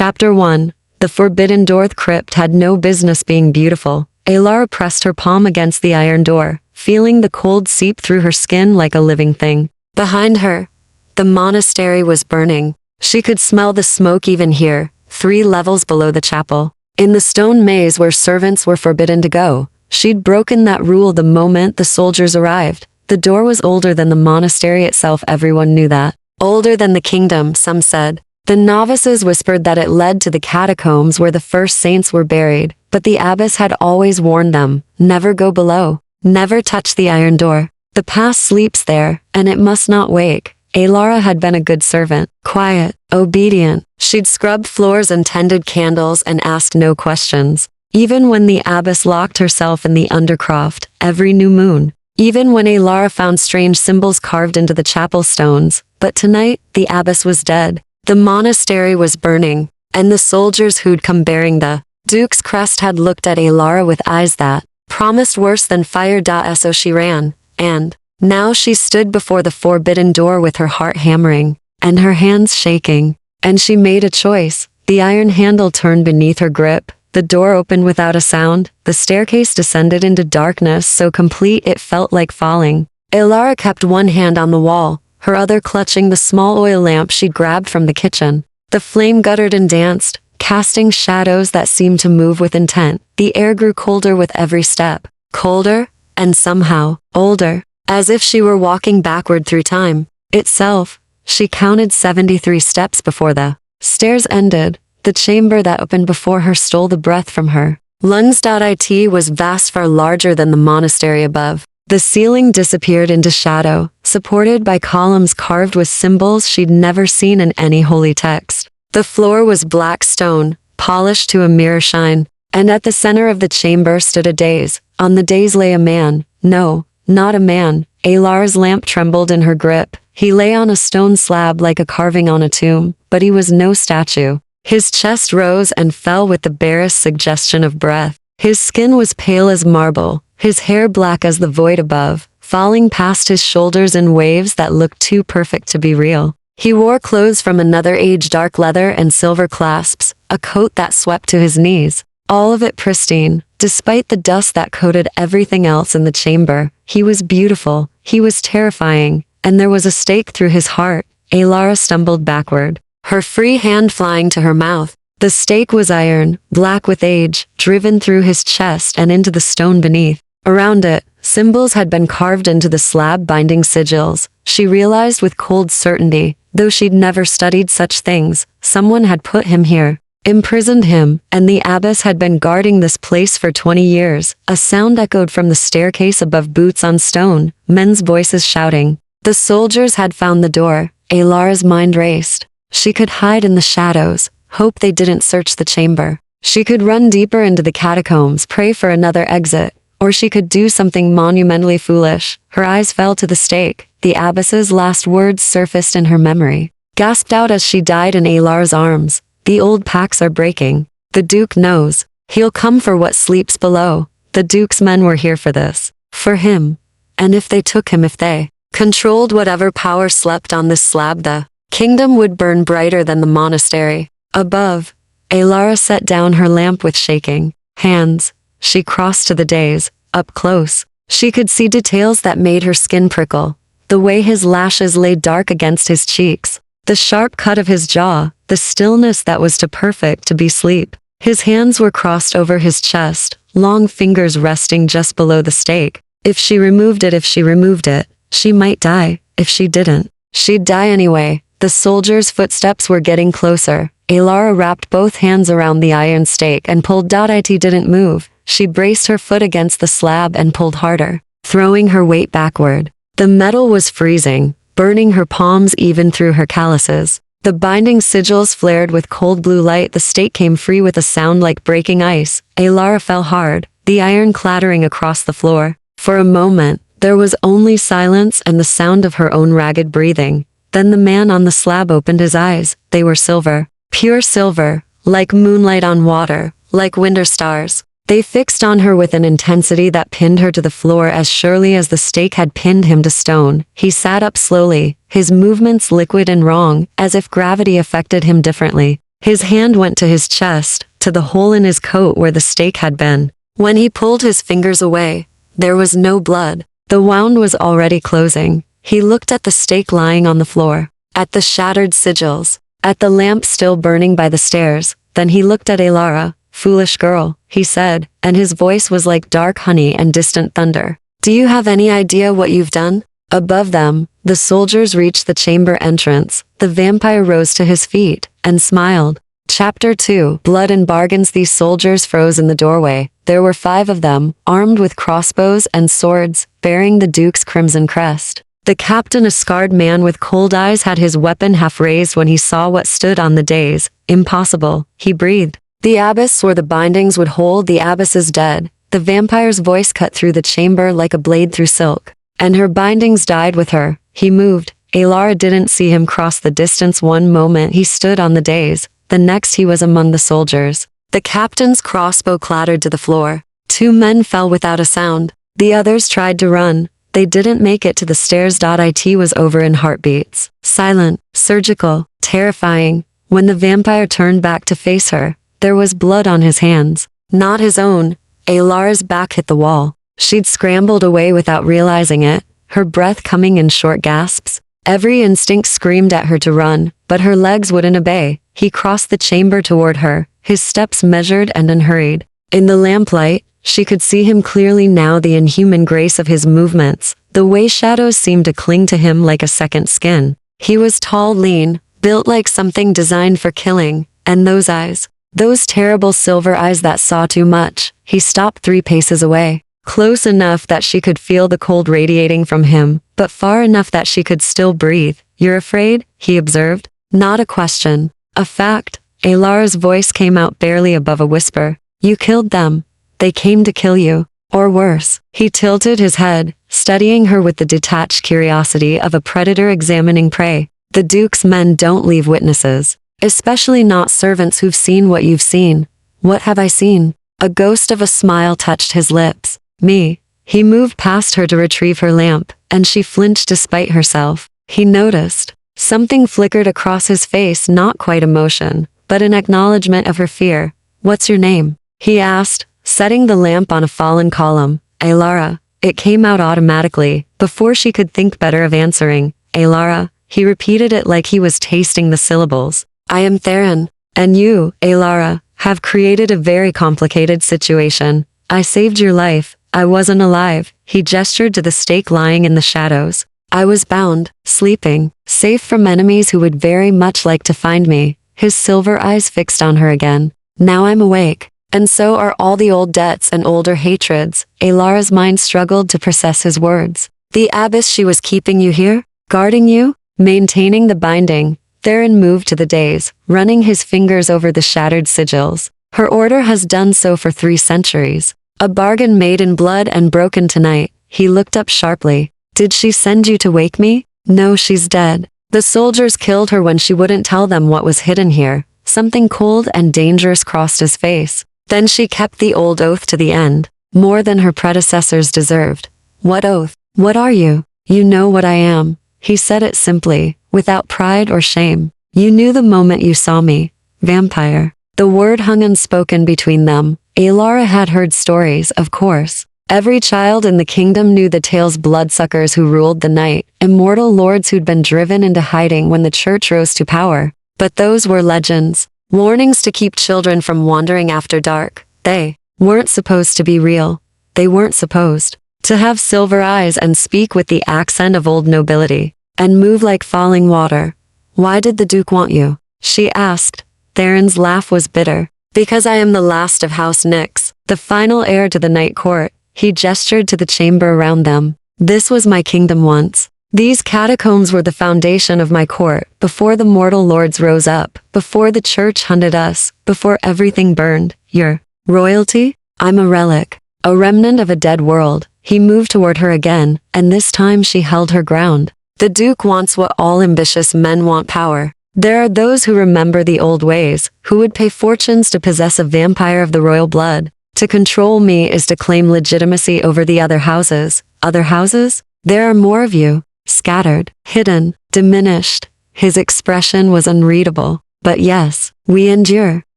Chapter 1. The forbidden door. The crypt had no business being beautiful. Alara pressed her palm against the iron door, feeling the cold seep through her skin like a living thing. Behind her, the monastery was burning. She could smell the smoke even here, 3 levels below the chapel. In the stone maze where servants were forbidden to go, she'd broken that rule the moment the soldiers arrived. The door was older than the monastery itself, everyone knew that. Older than the kingdom, some said. The novices whispered that it led to the catacombs where the first saints were buried, but the abbess had always warned them, never go below, never touch the iron door. The past sleeps there, and it must not wake. Alara had been a good servant, quiet, obedient. She'd scrubbed floors and tended candles and asked no questions. Even when the abbess locked herself in the undercroft, every new moon. Even when Alara found strange symbols carved into the chapel stones. But tonight, the abbess was dead. The monastery was burning, and the soldiers who'd come bearing the Duke's crest had looked at Alara with eyes that promised worse than fire. So she ran, and now she stood before the forbidden door with her heart hammering, and her hands shaking. And she made a choice. The iron handle turned beneath her grip, the door opened without a sound, the staircase descended into darkness so complete it felt like falling. Alara kept one hand on the wall, her other clutching the small oil lamp she'd grabbed from the kitchen. The flame guttered and danced, casting shadows that seemed to move with intent. The air grew colder with every step. Colder, and somehow, older. As if she were walking backward through time itself. She counted 73 steps before the stairs ended. The chamber that opened before her stole the breath from her lungs. It was vast, far larger than the monastery above. The ceiling disappeared into shadow, supported by columns carved with symbols she'd never seen in any holy text. The floor was black stone, polished to a mirror shine, and at the center of the chamber stood a dais. On the dais lay a man. No, not a man. Alara's lamp trembled in her grip. He lay on a stone slab like a carving on a tomb, but he was no statue. His chest rose and fell with the barest suggestion of breath. His skin was pale as marble, his hair black as the void above, falling past his shoulders in waves that looked too perfect to be real. He wore clothes from another age, dark leather and silver clasps, a coat that swept to his knees, all of it pristine. Despite the dust that coated everything else in the chamber, he was beautiful, he was terrifying, and there was a stake through his heart. Alara stumbled backward, her free hand flying to her mouth. The stake was iron, black with age, driven through his chest and into the stone beneath. Around it, symbols had been carved into the slab, binding sigils. She realized with cold certainty, though she'd never studied such things, someone had put him here, imprisoned him, and the abbess had been guarding this place for 20 years. A sound echoed from the staircase above, boots on stone, men's voices shouting. The soldiers had found the door. Alara's mind raced. She could hide in the shadows, hope they didn't search the chamber. She could run deeper into the catacombs, pray for another exit, or she could do something monumentally foolish. Her eyes fell to the stake. The abbess's last words surfaced in her memory, gasped out as she died in Alara's arms. The old pacts are breaking. The Duke knows. He'll come for what sleeps below. The Duke's men were here for this. For him. And if they took him, if they controlled whatever power slept on this slab, the kingdom would burn brighter than the monastery. Above, Alara set down her lamp with shaking hands. She crossed to the dais. Up close, she could see details that made her skin prickle. The way his lashes lay dark against his cheeks, the sharp cut of his jaw, the stillness that was too perfect to be sleep. His hands were crossed over his chest, long fingers resting just below the stake. If she removed it, she might die. If she didn't, she'd die anyway. The soldiers' footsteps were getting closer. Alara wrapped both hands around the iron stake and pulled. It didn't move. She braced her foot against the slab and pulled harder, throwing her weight backward. The metal was freezing, burning her palms even through her calluses. The binding sigils flared with cold blue light. The stake came free with a sound like breaking ice. Alara fell hard, the iron clattering across the floor. For a moment, there was only silence and the sound of her own ragged breathing. Then the man on the slab opened his eyes. They were silver, pure silver, like moonlight on water, like winter stars. They fixed on her with an intensity that pinned her to the floor as surely as the stake had pinned him to stone. He sat up slowly, his movements liquid and wrong, as if gravity affected him differently. His hand went to his chest, to the hole in his coat where the stake had been. When he pulled his fingers away, there was no blood. The wound was already closing. He looked at the stake lying on the floor, at the shattered sigils, at the lamp still burning by the stairs. Then he looked at Alara. "Foolish girl," he said, and his voice was like dark honey and distant thunder. "Do you have any idea what you've done?" Above them, the soldiers reached the chamber entrance. The vampire rose to his feet and smiled. Chapter 2. Blood and Bargains. These soldiers froze in the doorway. There were 5 of them, armed with crossbows and swords, bearing the Duke's crimson crest. The captain, a scarred man with cold eyes, had his weapon half raised when he saw what stood on the dais. "Impossible," he breathed. "The abbess swore the bindings would hold. The abbess is dead." The vampire's voice cut through the chamber like a blade through silk. "And her bindings died with her." He moved. Alara didn't see him cross the distance. One moment he stood on the dais, the next he was among the soldiers. The captain's crossbow clattered to the floor. 2 men fell without a sound. The others tried to run. They didn't make it to the stairs. It was over in heartbeats. Silent, surgical, terrifying. When the vampire turned back to face her, there was blood on his hands. Not his own. Alara's back hit the wall. She'd scrambled away without realizing it, her breath coming in short gasps. Every instinct screamed at her to run, but her legs wouldn't obey. He crossed the chamber toward her, his steps measured and unhurried. In the lamplight, she could see him clearly now, the inhuman grace of his movements, the way shadows seemed to cling to him like a second skin. He was tall, lean, built like something designed for killing, and those eyes, those terrible silver eyes that saw too much. He stopped 3 paces away, close enough that she could feel the cold radiating from him, but far enough that she could still breathe. "You're afraid?" he observed. Not a question, a fact. Alara's voice came out barely above a whisper. "You killed them. They came to kill you. Or worse." He tilted his head, studying her with the detached curiosity of a predator examining prey. "The Duke's men don't leave witnesses, especially not servants who've seen what you've seen." "What have I seen?" A ghost of a smile touched his lips. "Me." He moved past her to retrieve her lamp, and she flinched despite herself. He noticed. Something flickered across his face, not quite emotion, but an acknowledgement of her fear. "What's your name?" he asked, setting the lamp on a fallen column. "Alara." It came out automatically, before she could think better of answering. "Alara." He repeated it like he was tasting the syllables. "I am Theron. And you, Alara, have created a very complicated situation. I saved your life. I wasn't alive." He gestured to the stake lying in the shadows. "I was bound, sleeping, safe from enemies who would very much like to find me." His silver eyes fixed on her again. "Now I'm awake. And so are all the old debts and older hatreds." Alara's mind struggled to process his words. "The abbess, she was keeping you here? Guarding you? Maintaining the binding?" Theron moved to the dais, running his fingers over the shattered sigils. "Her order has done so for 3 centuries. A bargain made in blood and broken tonight." He looked up sharply. "Did she send you to wake me?" "No, she's dead. The soldiers killed her when she wouldn't tell them what was hidden here." Something cold and dangerous crossed his face. "Then she kept the old oath to the end. More than her predecessors deserved." "What oath?" "What are you?" "You know what I am." He said it simply, without pride or shame. "You knew the moment you saw me." "Vampire." The word hung unspoken between them. Alara had heard stories, of course. Every child in the kingdom knew the tales: bloodsuckers who ruled the night, immortal lords who'd been driven into hiding when the church rose to power. But those were legends, warnings to keep children from wandering after dark. They weren't supposed to be real. They weren't supposed to have silver eyes and speak with the accent of old nobility, and move like falling water. "Why did the Duke want you?" she asked. Theron's laugh was bitter. "Because I am the last of House Nyx, the final heir to the Night Court." He gestured to the chamber around them. "This was my kingdom once. These catacombs were the foundation of my court, before the mortal lords rose up, before the church hunted us, before everything burned. Your royalty? I'm a relic, a remnant of a dead world." He moved toward her again, and this time she held her ground. "The Duke wants what all ambitious men want: power. There are those who remember the old ways, who would pay fortunes to possess a vampire of the royal blood. To control me is to claim legitimacy over the other houses." "Other houses? There are more of you." "Scattered, hidden, diminished." His expression was unreadable. But yes, we endure.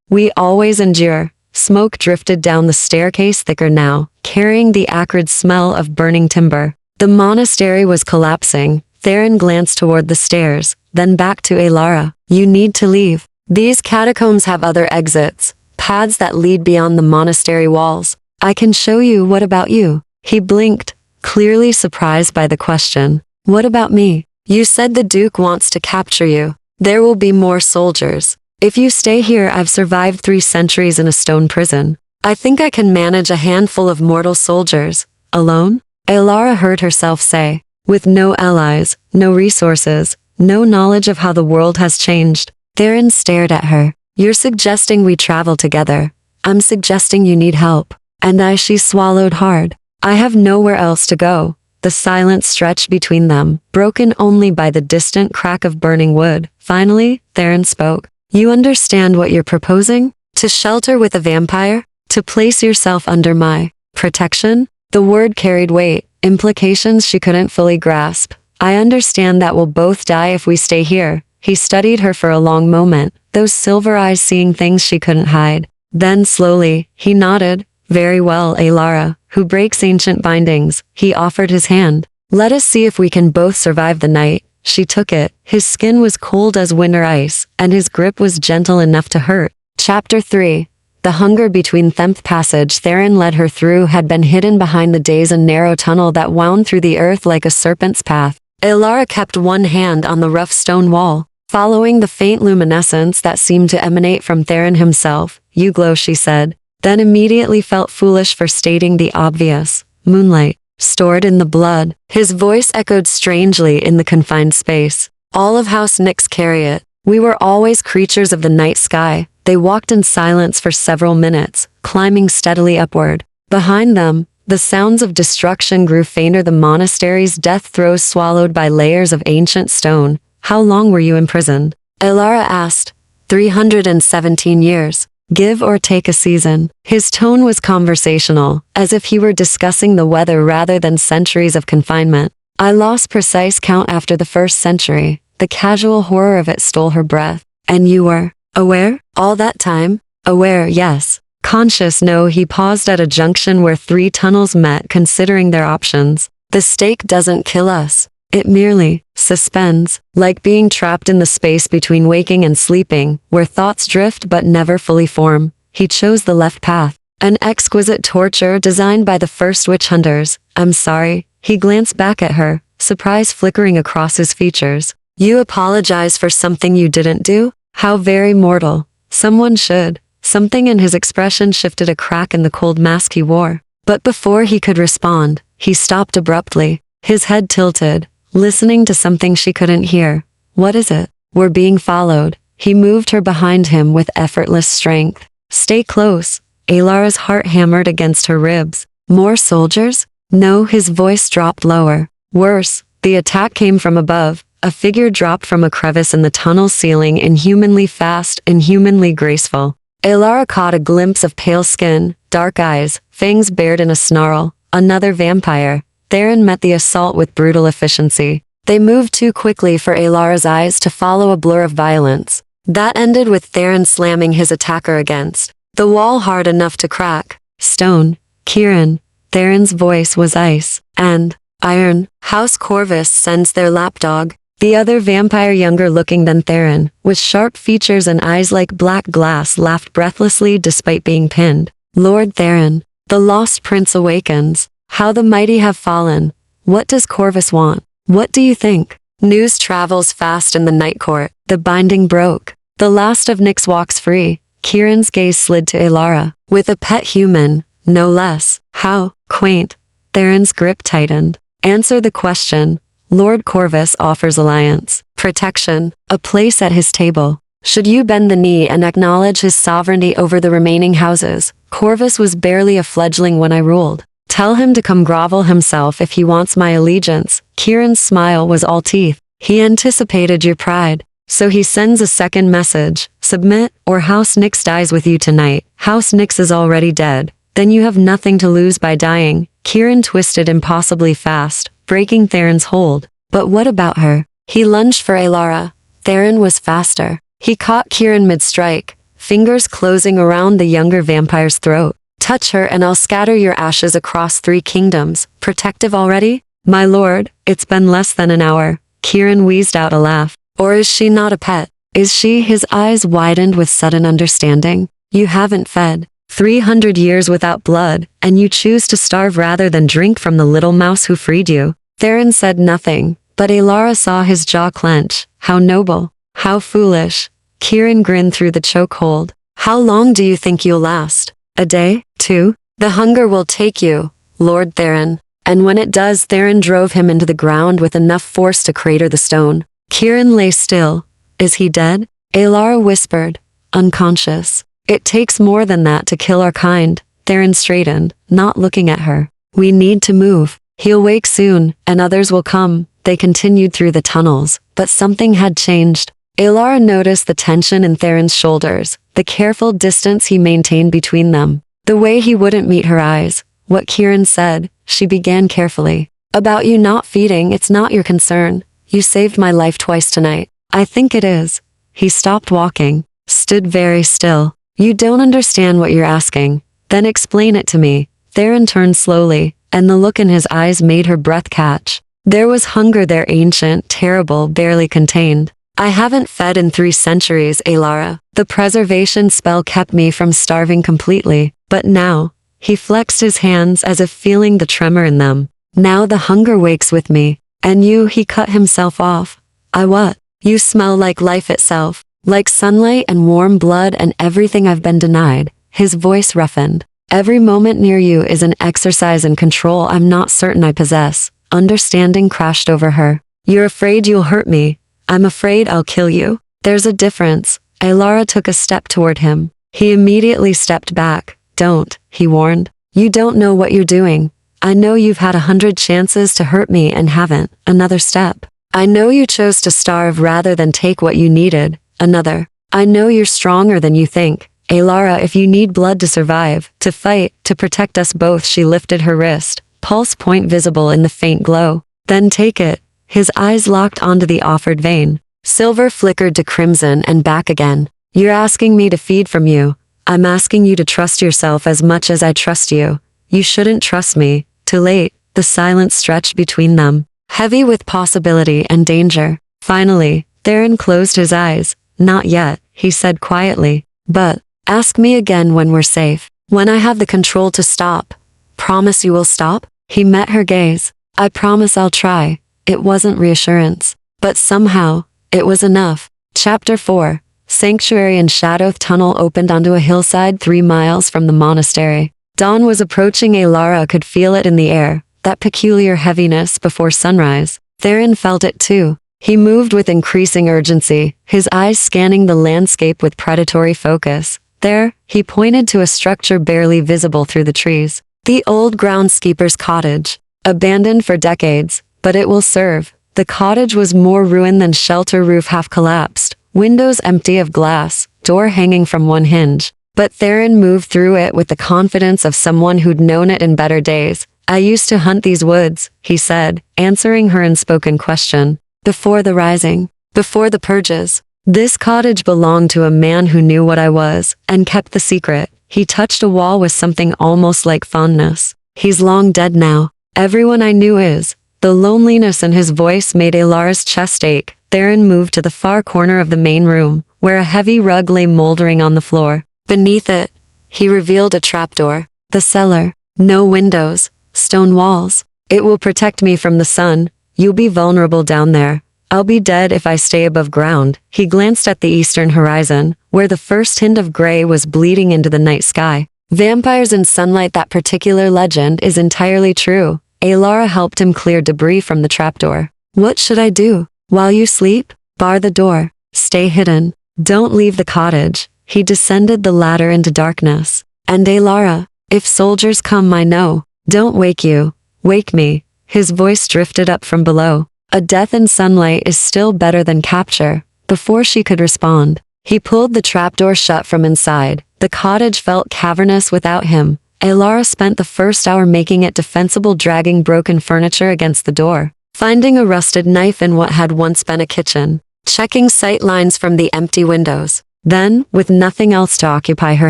We always endure. Smoke drifted down the staircase thicker now, carrying the acrid smell of burning timber. The monastery was collapsing. Theron glanced toward the stairs, then back to Alara. You need to leave. These catacombs have other exits, paths that lead beyond the monastery walls. I can show you. What about you? He blinked, clearly surprised by the question. What about me? You said the Duke wants to capture you. There will be more soldiers. If you stay here, I've survived 3 centuries in a stone prison. I think I can manage a handful of mortal soldiers. Alone? Alara heard herself say. With no allies, no resources, no knowledge of how the world has changed. Theron stared at her. You're suggesting we travel together. I'm suggesting you need help. And she swallowed hard. I have nowhere else to go. The silence stretched between them, broken only by the distant crack of burning wood. Finally, Theron spoke. You understand what you're proposing? To shelter with a vampire? To place yourself under my protection? The word carried weight, implications she couldn't fully grasp. I understand that we'll both die if we stay here. He studied her for a long moment, those silver eyes seeing things she couldn't hide. Then slowly, he nodded. Very well, Alara, who breaks ancient bindings. He offered his hand. Let us see if we can both survive the night. She took it. His skin was cold as winter ice, and his grip was gentle enough to hurt. Chapter 3. The hunger between Themth passage Theron led her through had been hidden behind the days a narrow tunnel that wound through the earth like a serpent's path. Alara kept one hand on the rough stone wall, following the faint luminescence that seemed to emanate from Theron himself. You glow, she said, then immediately felt foolish for stating the obvious. Moonlight. Stored in the blood. His voice echoed strangely in the confined space. All of House Nyx carry it. We were always creatures of the night sky. They walked in silence for several minutes, climbing steadily upward. Behind them, the sounds of destruction grew fainter. The monastery's death throes swallowed by layers of ancient stone. How long were you imprisoned? Alara asked. 317 years. Give or take a season. His tone was conversational, as if he were discussing the weather rather than centuries of confinement. I lost precise count after the first century. The casual horror of it stole her breath. And you were aware? All that time? Aware, yes. Conscious, no. He paused at a junction where 3 tunnels met, considering their options. The stake doesn't kill us. It merely suspends, like being trapped in the space between waking and sleeping, where thoughts drift but never fully form. He chose the left path. An exquisite torture designed by the first witch hunters. I'm sorry. He glanced back at her, surprise flickering across his features. You apologize for something you didn't do? How very mortal. Someone should. Something in his expression shifted, a crack in the cold mask he wore. But before he could respond, he stopped abruptly, his head tilted, listening to something she couldn't hear. What is it? We're being followed. He moved her behind him with effortless strength. Stay close. Alara's heart hammered against her ribs. More soldiers? No, his voice dropped lower. Worse, the attack came from above. A figure dropped from a crevice in the tunnel ceiling, inhumanly fast, inhumanly graceful. Alara caught a glimpse of pale skin, dark eyes, fangs bared in a snarl. Another vampire. Theron met the assault with brutal efficiency. They moved too quickly for Alara's eyes to follow a blur of violence. That ended with Theron slamming his attacker against the wall hard enough to crack. Stone. Kieran. Theron's voice was ice. And iron. House Corvus sends their lapdog. The other vampire, younger looking than Theron, with sharp features and eyes like black glass, laughed breathlessly despite being pinned. Lord Theron. The lost prince awakens. How the mighty have fallen. What does Corvus want? What do you think? News travels fast in the night court. The binding broke. The last of Nyx walks free. Kieran's gaze slid to Alara. With a pet human, no less. How quaint. Theron's grip tightened. Answer the question. Lord Corvus offers alliance, protection, a place at his table. Should you bend the knee and acknowledge his sovereignty over the remaining houses? Corvus was barely a fledgling when I ruled. Tell him to come grovel himself if he wants my allegiance. Kieran's smile was all teeth. He anticipated your pride. So he sends a second message. Submit, or House Nyx dies with you tonight. House Nyx is already dead. Then you have nothing to lose by dying. Kieran twisted impossibly fast, breaking Theron's hold. But what about her? He lunged for Alara. Theron was faster. He caught Kieran mid-strike, fingers closing around the younger vampire's throat. Touch her and I'll scatter your ashes across 3 kingdoms. Protective already? My lord, it's been less than an hour. Kieran wheezed out a laugh. Or is she not a pet? Is she? His eyes widened with sudden understanding. You haven't fed 300 years without blood, and you choose to starve rather than drink from the little mouse who freed you. Theron said nothing, but Alara saw his jaw clench. How noble. How foolish. Kieran grinned through the chokehold. How long do you think you'll last? A day? 2? The hunger will take you, Lord Theron. And when it does, Theron drove him into the ground with enough force to crater the stone. Kieran lay still. Is he dead? Alara whispered. Unconscious. It takes more than that to kill our kind. Theron straightened, not looking at her. We need to move. He'll wake soon, and others will come. They continued through the tunnels, but something had changed. Alara noticed the tension in Theron's shoulders, the careful distance he maintained between them, the way he wouldn't meet her eyes. What Kieran said, she began carefully. About you not feeding, it's not your concern. You saved my life twice tonight. I think it is. He stopped walking, stood very still. You don't understand what you're asking. Then explain it to me. Theron turned slowly, and the look in his eyes made her breath catch. There was hunger there, ancient, terrible, barely contained. I haven't fed in 3 centuries, Alara. The preservation spell kept me from starving completely, but now, he flexed his hands as if feeling the tremor in them. Now the hunger wakes with me. And you, he cut himself off. I what? You smell like life itself, like sunlight and warm blood and everything I've been denied. His voice roughened. Every moment near you is an exercise in control I'm not certain I possess. Understanding crashed over her. You're afraid you'll hurt me. I'm afraid I'll kill you. There's a difference. Alara took a step toward him. He immediately stepped back. Don't, he warned. You don't know what you're doing. I know you've had 100 chances to hurt me and haven't. Another step. I know you chose to starve rather than take what you needed. Another. I know you're stronger than you think. Alara, if you need blood to survive, to fight, to protect us both, she lifted her wrist, pulse point visible in the faint glow. Then take it. His eyes locked onto the offered vein. Silver flickered to crimson and back again. You're asking me to feed from you. I'm asking you to trust yourself as much as I trust you. You shouldn't trust me. Too late. The silence stretched between them, heavy with possibility and danger. Finally, Theron closed his eyes. Not yet, he said quietly. But, ask me again when we're safe. When I have the control to stop. Promise you will stop? He met her gaze. I promise I'll try. It wasn't reassurance. But somehow, it was enough. Chapter 4. Sanctuary and Shadow Tunnel opened onto a hillside 3 miles from the monastery. Dawn was approaching. Alara could feel it in the air, that peculiar heaviness before sunrise. Theron felt it too. He moved with increasing urgency, his eyes scanning the landscape with predatory focus. There, he pointed to a structure barely visible through the trees. The old groundskeeper's cottage. Abandoned for decades, but it will serve. The cottage was more ruin than shelter, roof half collapsed, windows empty of glass, door hanging from one hinge. But Theron moved through it with the confidence of someone who'd known it in better days. I used to hunt these woods, he said, answering her unspoken question. Before the rising, before the purges. This cottage belonged to a man who knew what I was, and kept the secret. He touched a wall with something almost like fondness. He's long dead now. Everyone I knew is. The loneliness in his voice made Alara's chest ache. Theron moved to the far corner of the main room, where a heavy rug lay moldering on the floor. Beneath it, he revealed a trapdoor. The cellar. No windows. Stone walls. It will protect me from the sun. You'll be vulnerable down there. I'll be dead if I stay above ground. He glanced at the eastern horizon, where the first hint of gray was bleeding into the night sky. Vampires in sunlight, that particular legend is entirely true. Alara helped him clear debris from the trapdoor. What should I do? While you sleep? Bar the door. Stay hidden. Don't leave the cottage. He descended the ladder into darkness. And Alara, if soldiers come, I know. Don't wake you. Wake me. His voice drifted up from below. A death in sunlight is still better than capture. Before she could respond, he pulled the trapdoor shut from inside. The cottage felt cavernous without him. Alara spent the first hour making it defensible, dragging broken furniture against the door, finding a rusted knife in what had once been a kitchen. checking sight lines from the empty windows. Then, with nothing else to occupy her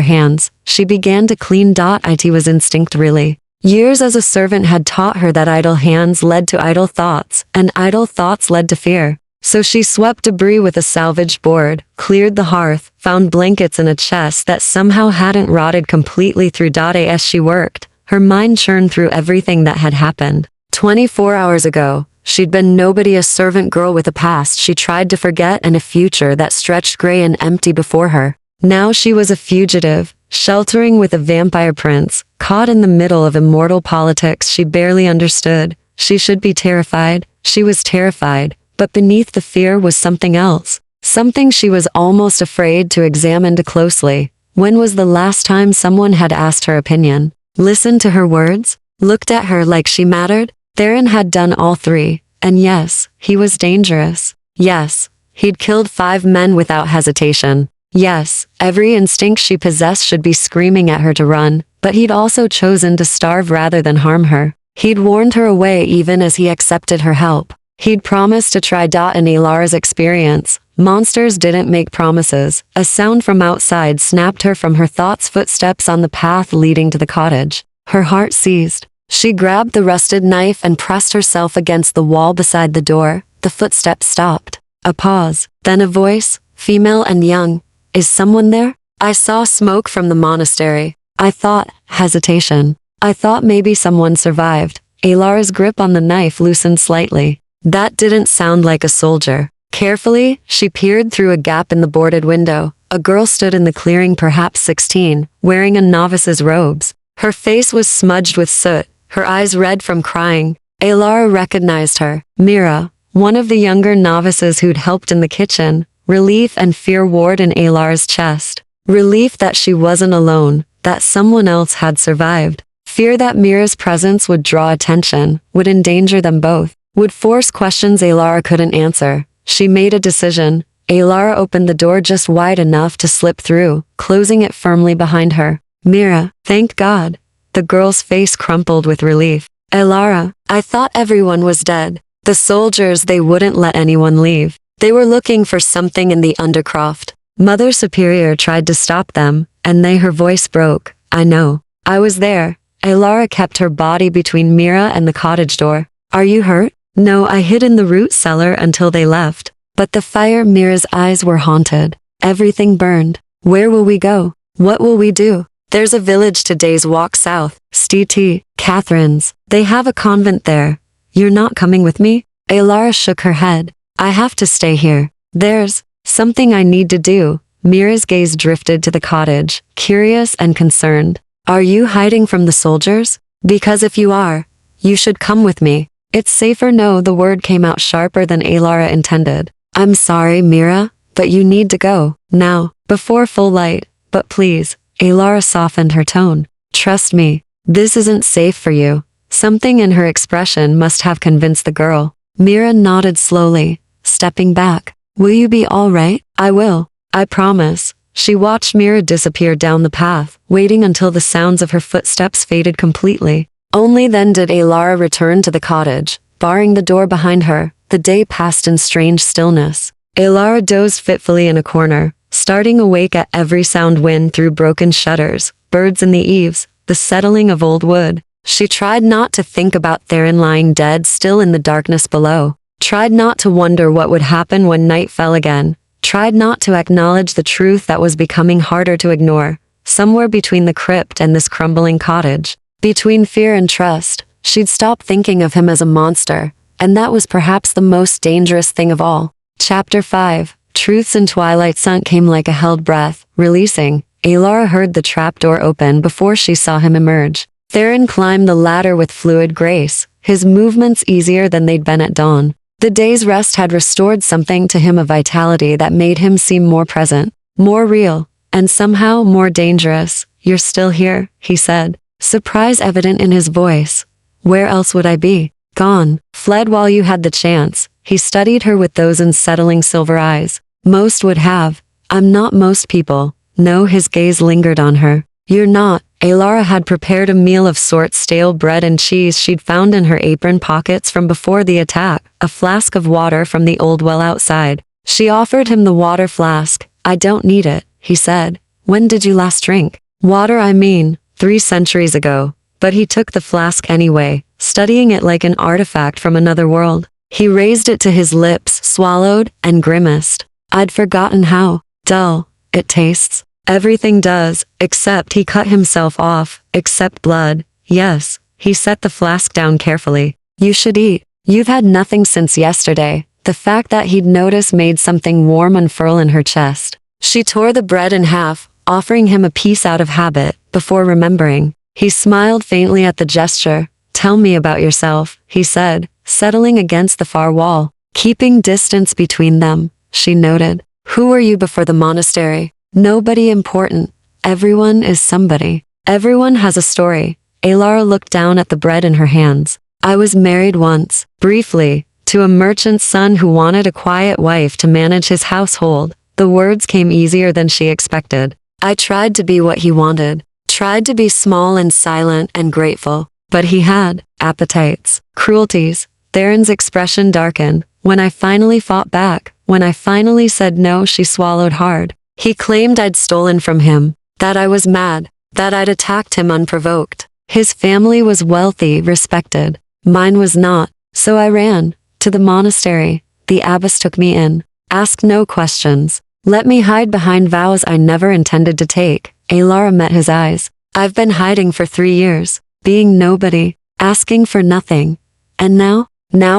hands, she began to clean. It was instinct really. Years as a servant had taught her that idle hands led to idle thoughts, and idle thoughts led to fear. So she swept debris with a salvaged board, cleared the hearth, found blankets in a chest that somehow hadn't rotted completely through. As she worked, her mind churned through everything that had happened. 24 hours ago, she'd been nobody, a servant girl with a past she tried to forget and a future that stretched gray and empty before her. Now she was a fugitive, sheltering with a vampire prince, caught in the middle of immortal politics she barely understood. She should be terrified. She was terrified. But beneath the fear was something else, something she was almost afraid to examine too closely. When was the last time someone had asked her opinion, listened to her words, looked at her like she mattered? Theron had done all three, and yes, he was dangerous. Yes, he'd killed 5 men without hesitation. Yes, every instinct she possessed should be screaming at her to run, but he'd also chosen to starve rather than harm her. He'd warned her away even as he accepted her help. He'd promised to try. In Elara's experience, monsters didn't make promises. A sound from outside snapped her from her thoughts, footsteps on the path leading to the cottage. Her heart seized. She grabbed the rusted knife and pressed herself against the wall beside the door. The footsteps stopped. A pause, then a voice, female and young. Is someone there? I saw smoke from the monastery. I thought, hesitation. I thought maybe someone survived. Elara's grip on the knife loosened slightly. That didn't sound like a soldier. Carefully, she peered through a gap in the boarded window. A girl stood in the clearing, perhaps 16, wearing a novice's robes. Her face was smudged with soot, her eyes red from crying. Elara recognized her. Mira, one of the younger novices who'd helped in the kitchen. Relief and fear warred in Elara's chest. Relief that she wasn't alone, that someone else had survived. Fear that Mira's presence would draw attention, would endanger them both. Would force questions Elara couldn't answer. She made a decision. Elara opened the door just wide enough to slip through, closing it firmly behind her. Mira, thank God. The girl's face crumpled with relief. Elara, I thought everyone was dead. The soldiers, they wouldn't let anyone leave. They were looking for something in the Undercroft. Mother Superior tried to stop them, and her voice broke. I know. I was there. Elara kept her body between Mira and the cottage door. Are you hurt? No, I hid in the root cellar until they left. But the fire, Mira's eyes were haunted. Everything burned. Where will we go? What will we do? There's a village 2 days' walk south. St. Catherine's. They have a convent there. You're not coming with me? Elara shook her head. I have to stay here. There's something I need to do. Mira's gaze drifted to the cottage, curious and concerned. Are you hiding from the soldiers? Because if you are, you should come with me. It's safer. No, the word came out sharper than Elara intended. I'm sorry, Mira, but you need to go, now, before full light. But please, Elara softened her tone. Trust me, this isn't safe for you. Something in her expression must have convinced the girl. Mira nodded slowly, stepping back. Will you be all right? I will. I promise. She watched Mira disappear down the path, waiting until the sounds of her footsteps faded completely. Only then did Elara return to the cottage, barring the door behind her. The day passed in strange stillness. Elara dozed fitfully in a corner, starting awake at every sound: wind through broken shutters, birds in the eaves, the settling of old wood. She tried not to think about Theron lying dead still in the darkness below, tried not to wonder what would happen when night fell again, tried not to acknowledge the truth that was becoming harder to ignore. Somewhere between the crypt and this crumbling cottage, between fear and trust, she'd stopped thinking of him as a monster, and that was perhaps the most dangerous thing of all. Chapter 5. Truths in Twilight Sun came like a held breath, releasing. Elara heard the trapdoor open before she saw him emerge. Theron climbed the ladder with fluid grace, his movements easier than they'd been at dawn. The day's rest had restored something to him, a vitality that made him seem more present, more real, and somehow more dangerous. You're still here, he said, surprise evident in his voice. Where else would I be? Gone, fled while you had the chance. He studied her with those unsettling silver eyes. Most would have. I'm not most people. No, his gaze lingered on her. You're not. Elara had prepared a meal of sorts, stale bread and cheese she'd found in her apron pockets from before the attack, a flask of water from the old well outside. She offered him the water flask. I don't need it, he said. When did you last drink? Water, I mean, 3 centuries ago. But he took the flask anyway, studying it like an artifact from another world. He raised it to his lips, swallowed, and grimaced. I'd forgotten how dull it tastes. Everything does, except he cut himself off, except blood. Yes, he set the flask down carefully. You should eat. You've had nothing since yesterday. The fact that he'd noticed made something warm unfurl in her chest. She tore the bread in half, offering him a piece out of habit, before remembering. He smiled faintly at the gesture. Tell me about yourself, he said, settling against the far wall. Keeping distance between them, she noted. Who were you before the monastery? Nobody important. Everyone is somebody. Everyone has a story. Alara looked down at the bread in her hands. I was married once, briefly, to a merchant's son who wanted a quiet wife to manage his household. The words came easier than she expected. I tried to be what he wanted, tried to be small and silent and grateful, but he had appetites, cruelties. Theron's expression darkened. When I finally fought back, when I finally said no, she swallowed hard. He claimed I'd stolen from him, that I was mad, that I'd attacked him unprovoked. His family was wealthy, respected. Mine was not, so I ran to the monastery. The abbess took me in, asked no questions, let me hide behind vows I never intended to take. Alara met his eyes. I've been hiding for 3 years, being nobody, asking for nothing. And now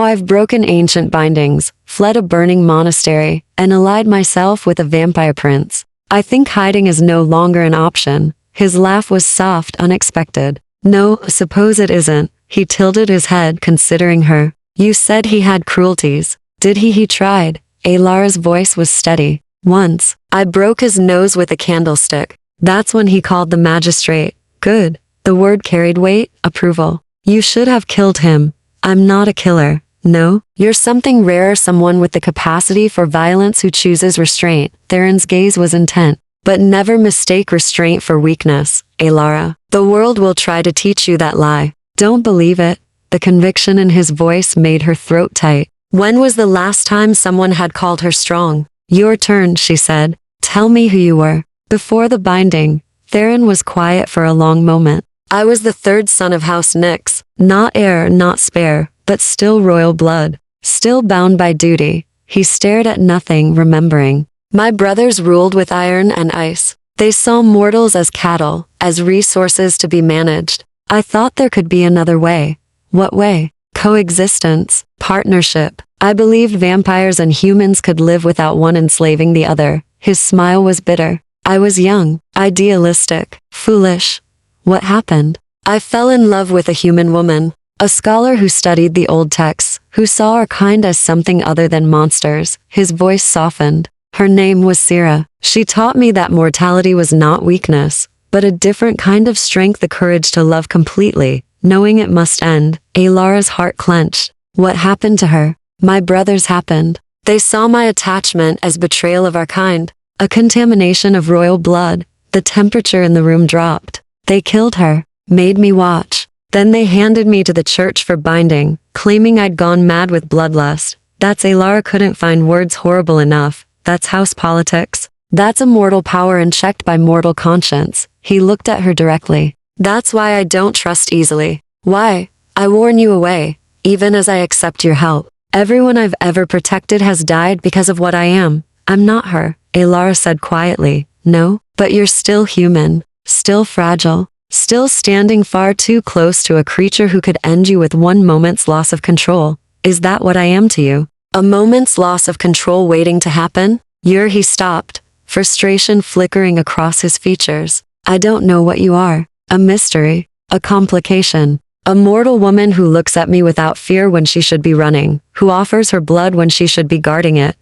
I've broken ancient bindings, fled a burning monastery, and allied myself with a vampire prince. I think hiding is no longer an option. His laugh was soft, unexpected. No, suppose it isn't. He tilted his head, considering her. You said he had cruelties. Did he? He tried. Alara's voice was steady. Once, I broke his nose with a candlestick. That's when he called the magistrate. Good. The word carried weight, approval. You should have killed him. I'm not a killer. No, you're something rare, someone with the capacity for violence who chooses restraint. Theron's gaze was intent. But never mistake restraint for weakness, Alara. The world will try to teach you that lie. Don't believe it. The conviction in his voice made her throat tight. When was the last time someone had called her strong? Your turn, she said. Tell me who you were. Before the binding, Theron was quiet for a long moment. I was the 3rd son of House Nyx, not heir, not spare, but still royal blood, still bound by duty. He stared at nothing, remembering. My brothers ruled with iron and ice. They saw mortals as cattle, as resources to be managed. I thought there could be another way. What way? Coexistence, partnership. I believed vampires and humans could live without one enslaving the other. His smile was bitter. I was young, idealistic, foolish. What happened? I fell in love with a human woman, a scholar who studied the old texts, who saw our kind as something other than monsters. His voice softened. Her name was Sira. She taught me that mortality was not weakness, but a different kind of strength, the courage to love completely, knowing it must end. Alara's heart clenched. What happened to her? My brothers happened. They saw my attachment as betrayal of our kind, a contamination of royal blood. The temperature in the room dropped. They killed her, made me watch. Then they handed me to the church for binding, claiming I'd gone mad with bloodlust. That's Alara couldn't find words horrible enough. That's house politics. That's a mortal power unchecked by mortal conscience. He looked at her directly. That's why I don't trust easily. Why? I warn you away, even as I accept your help. Everyone I've ever protected has died because of what I am. I'm not her, Alara said quietly. No, but you're still human, still fragile, still standing far too close to a creature who could end you with one moment's loss of control. Is that what I am to you? A moment's loss of control waiting to happen? He stopped, frustration flickering across his features. I don't know what you are. A mystery, a complication. A mortal woman who looks at me without fear when she should be running, who offers her blood when she should be guarding it,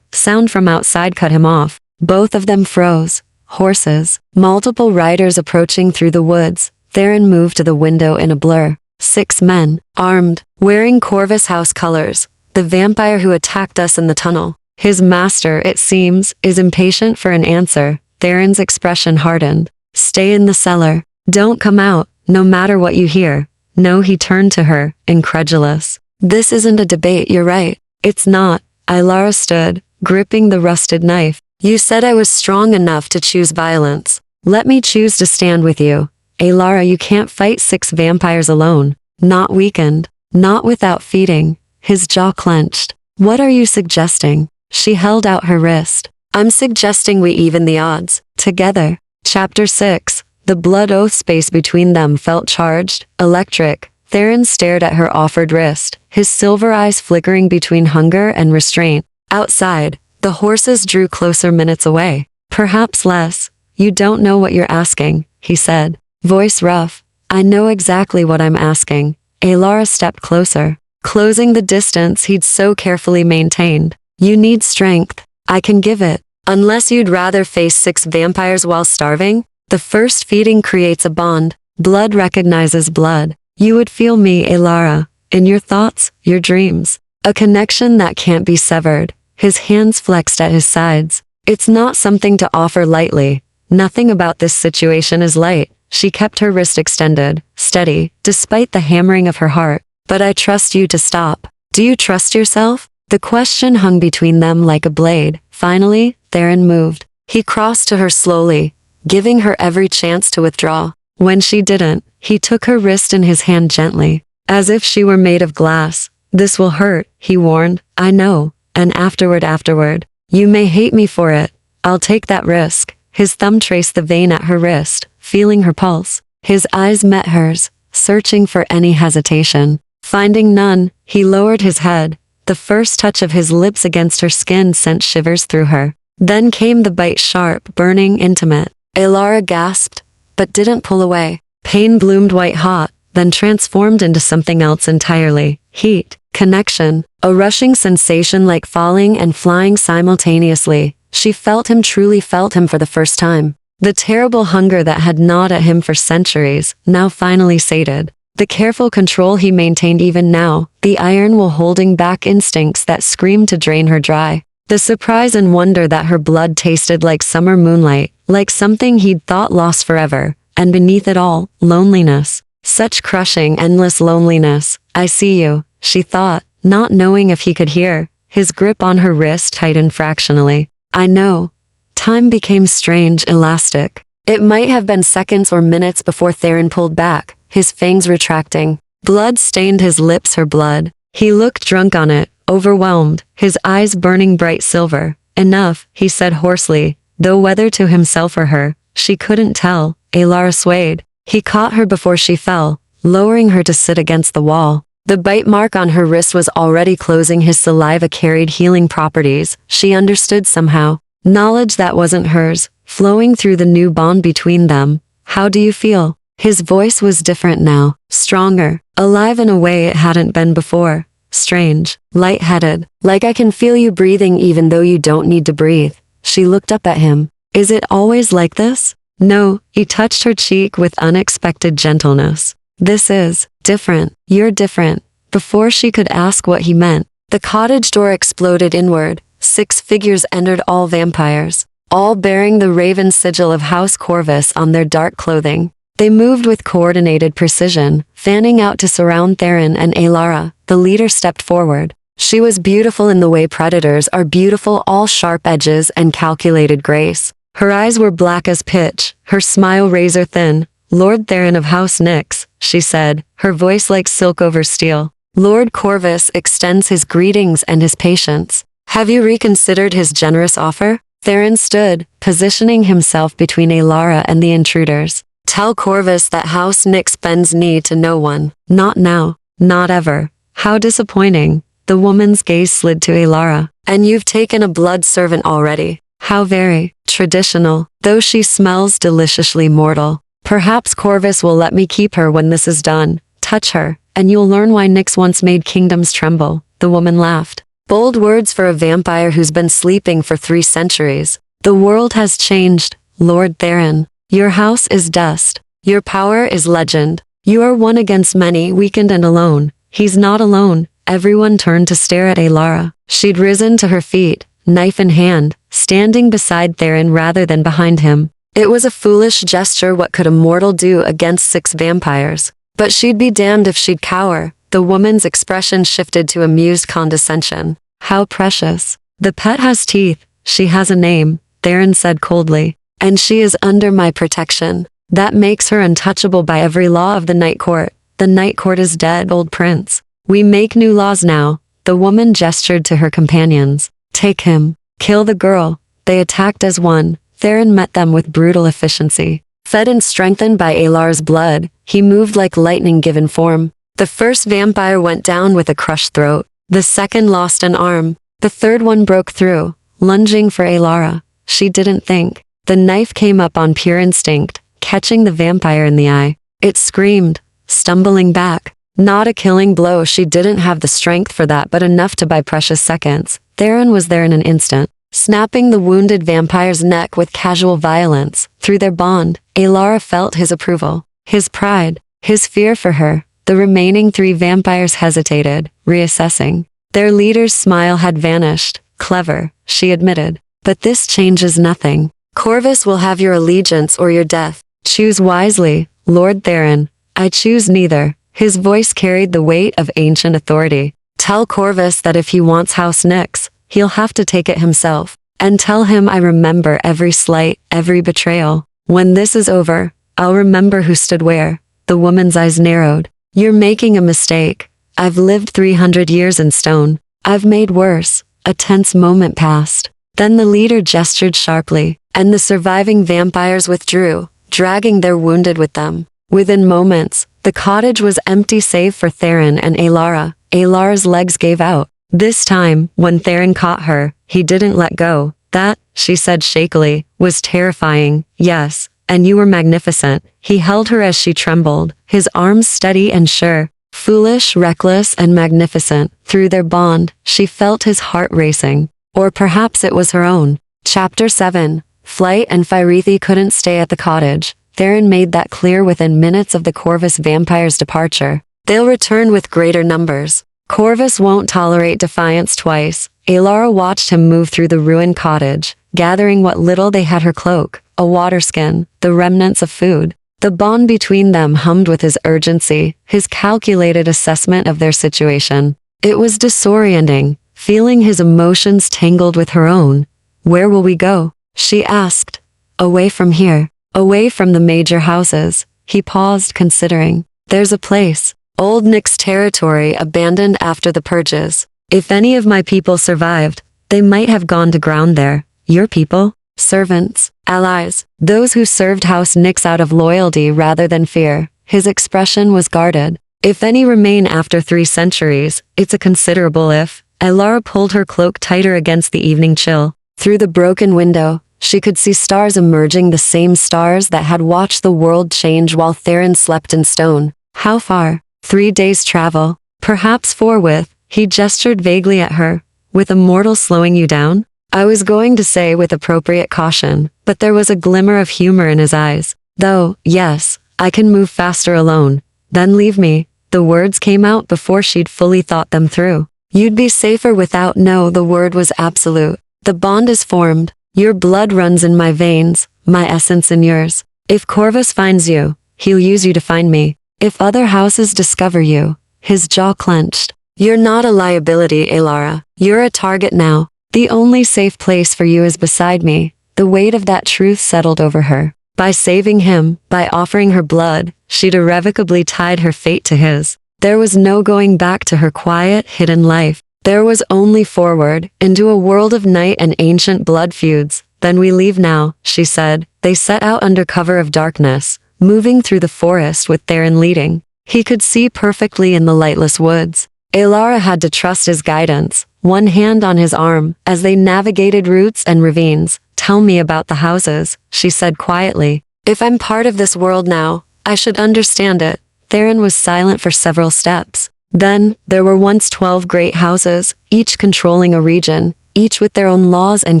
sound from outside cut him off. Both of them froze. Horses, multiple riders approaching through the woods. Theron moved to the window in a blur. 6 men, armed, wearing Corvus house colors. The vampire who attacked us in the tunnel. His master, it seems, is impatient for an answer. Theron's expression hardened. Stay in the cellar. Don't come out, no matter what you hear. No, he turned to her, incredulous. This isn't a debate, you're right. It's not. Alara stood, gripping the rusted knife. You said I was strong enough to choose violence. Let me choose to stand with you. Alara, you can't fight 6 vampires alone. Not weakened. Not without feeding. His jaw clenched. What are you suggesting? She held out her wrist. I'm suggesting we even the odds. Together. Chapter 6. The blood oath space between them felt charged, electric. Theron stared at her offered wrist, his silver eyes flickering between hunger and restraint. Outside, the horses drew closer minutes away. Perhaps less. You don't know what you're asking, he said, voice rough. I know exactly what I'm asking. Alara stepped closer, closing the distance he'd so carefully maintained. You need strength. I can give it. Unless you'd rather face 6 vampires while starving? The first feeding creates a bond. Blood recognizes blood. You would feel me, Alara, in your thoughts, your dreams. A connection that can't be severed. His hands flexed at his sides. It's not something to offer lightly. Nothing about this situation is light. She kept her wrist extended, steady, despite the hammering of her heart. But I trust you to stop. Do you trust yourself? The question hung between them like a blade. Finally, Theron moved. He crossed to her slowly, giving her every chance to withdraw. When she didn't, he took her wrist in his hand gently, as if she were made of glass. This will hurt, he warned. I know. And afterward, you may hate me for it. I'll take that risk. His thumb traced the vein at her wrist, feeling her pulse. His eyes met hers, searching for any hesitation. Finding none, he lowered his head. The first touch of his lips against her skin sent shivers through her. Then came the bite, sharp, burning, intimate. Alara gasped, but didn't pull away. Pain bloomed white hot, then transformed into something else entirely. Heat, connection, a rushing sensation like falling and flying simultaneously. She truly felt him for the first time. The terrible hunger that had gnawed at him for centuries, now finally sated. The careful control he maintained even now, the iron will holding back instincts that screamed to drain her dry. The surprise and wonder that her blood tasted like summer moonlight, like something he'd thought lost forever, and beneath it all, loneliness. Such crushing, endless loneliness. I see you, she thought, not knowing if he could hear. His grip on her wrist tightened fractionally. I know. Time became strange, elastic. It might have been seconds or minutes before Theron pulled back, his fangs retracting. Blood stained his lips, her blood. He looked drunk on it, overwhelmed, his eyes burning bright silver. Enough, he said hoarsely, though whether to himself or her, she couldn't tell. Alara swayed. He caught her before she fell, lowering her to sit against the wall. The bite mark on her wrist was already closing. His saliva carried healing properties. She understood somehow. Knowledge that wasn't hers, flowing through the new bond between them. How do you feel? His voice was different now, stronger, alive in a way it hadn't been before. Strange, light-headed, like I can feel you breathing even though you don't need to breathe. She looked up at him. Is it always like this? No, he touched her cheek with unexpected gentleness. This is different. You're different. Before she could ask what he meant, the cottage door exploded inward. 6 figures entered, all vampires, all bearing the raven sigil of House Corvus on their dark clothing. They moved with coordinated precision, fanning out to surround Theron and Alara. The leader stepped forward. She was beautiful in the way predators are beautiful, all sharp edges and calculated grace. Her eyes were black as pitch, her smile razor thin. Lord Theron of House Nyx, she said, her voice like silk over steel. Lord Corvus extends his greetings and his patience. Have you reconsidered his generous offer? Theron stood, positioning himself between Alara and the intruders. Tell Corvus that House Nyx bends knee to no one. Not now. Not ever. How disappointing. The woman's gaze slid to Alara. And you've taken a blood servant already. How very traditional, though she smells deliciously mortal. Perhaps Corvus will let me keep her when this is done. Touch her, and you'll learn why Nyx once made kingdoms tremble. The woman laughed. Bold words for a vampire who's been sleeping for 3 centuries. The world has changed, Lord Theron. Your house is dust. Your power is legend. You are one against many, weakened and alone. He's not alone. Everyone turned to stare at Alara. She'd risen to her feet, knife in hand, standing beside Theron rather than behind him. It was a foolish gesture. What could a mortal do against 6 vampires? But she'd be damned if she'd cower. The woman's expression shifted to amused condescension. How precious. The pet has teeth. She has a name, Theron said coldly. And she is under my protection. That makes her untouchable by every law of the Night Court. The Night Court is dead, old prince. We make new laws now. The woman gestured to her companions. Take him. Kill the girl. They attacked as one. Theron met them with brutal efficiency. Fed and strengthened by Alar's blood, he moved like lightning given form. The first vampire went down with a crushed throat. The second lost an arm. The third one broke through, lunging for Alara. She didn't think. The knife came up on pure instinct, catching the vampire in the eye. It screamed, stumbling back. Not a killing blow, she didn't have the strength for that, but enough to buy precious seconds. Theron was there in an instant, snapping the wounded vampire's neck with casual violence. Through their bond, Alara felt his approval, his pride, his fear for her. The remaining 3 vampires hesitated, reassessing. Their leader's smile had vanished. Clever, she admitted. But this changes nothing. Corvus will have your allegiance or your death. Choose wisely, Lord Theron. I choose neither. His voice carried the weight of ancient authority. Tell Corvus that if he wants House Nyx, he'll have to take it himself. And tell him I remember every slight, every betrayal. When this is over, I'll remember who stood where. The woman's eyes narrowed. You're making a mistake. I've lived 300 years in stone. I've made worse. A tense moment passed. Then the leader gestured sharply, and the surviving vampires withdrew, dragging their wounded with them. Within moments, the cottage was empty save for Theron and Alara. Alara's legs gave out. This time, when Theron caught her, he didn't let go. That, she said shakily, was terrifying. Yes, and you were magnificent. He held her as she trembled, his arms steady and sure. Foolish, reckless, and magnificent. Through their bond, she felt his heart racing. Or perhaps it was her own. Chapter 7. Flight and Phyrethi couldn't stay at the cottage. Theron made that clear within minutes of the Corvus vampires' departure. They'll return with greater numbers. Corvus won't tolerate defiance twice. Alara watched him move through the ruined cottage, gathering what little they had: her cloak, a water skin, the remnants of food. The bond between them hummed with his urgency, his calculated assessment of their situation. It was disorienting, feeling his emotions tangled with her own. Where will we go? She asked. Away from here. Away from the major houses. He paused, considering. There's a place. Old Nyx territory, abandoned after the purges. If any of my people survived, they might have gone to ground there. Your people? Servants, allies, those who served House Nyx out of loyalty rather than fear. His expression was guarded. If any remain after 3 centuries, it's a considerable if. Alara pulled her cloak tighter against the evening chill. Through the broken window, she could see stars emerging, the same stars that had watched the world change while Theron slept in stone. How far? 3 days' travel. Perhaps 4 with. He gestured vaguely at her. With a mortal slowing you down? I was going to say with appropriate caution, but there was a glimmer of humor in his eyes. Though, yes, I can move faster alone. Then leave me. The words came out before she'd fully thought them through. You'd be safer without. No, the word was absolute. The bond is formed. Your blood runs in my veins, my essence in yours. If Corvus finds you, he'll use you to find me. If other houses discover you, his jaw clenched. You're not a liability, Alara. You're a target now. The only safe place for you is beside me. The weight of that truth settled over her. By saving him, by offering her blood, she'd irrevocably tied her fate to his. There was no going back to her quiet, hidden life. There was only forward, into a world of night and ancient blood feuds. Then we leave now, she said. They set out under cover of darkness, moving through the forest with Theron leading. He could see perfectly in the lightless woods. Alara had to trust his guidance, one hand on his arm, as they navigated roots and ravines. Tell me about the houses, she said quietly. If I'm part of this world now, I should understand it. Theron was silent for several steps. Then, there were once 12 great houses, each controlling a region, each with their own laws and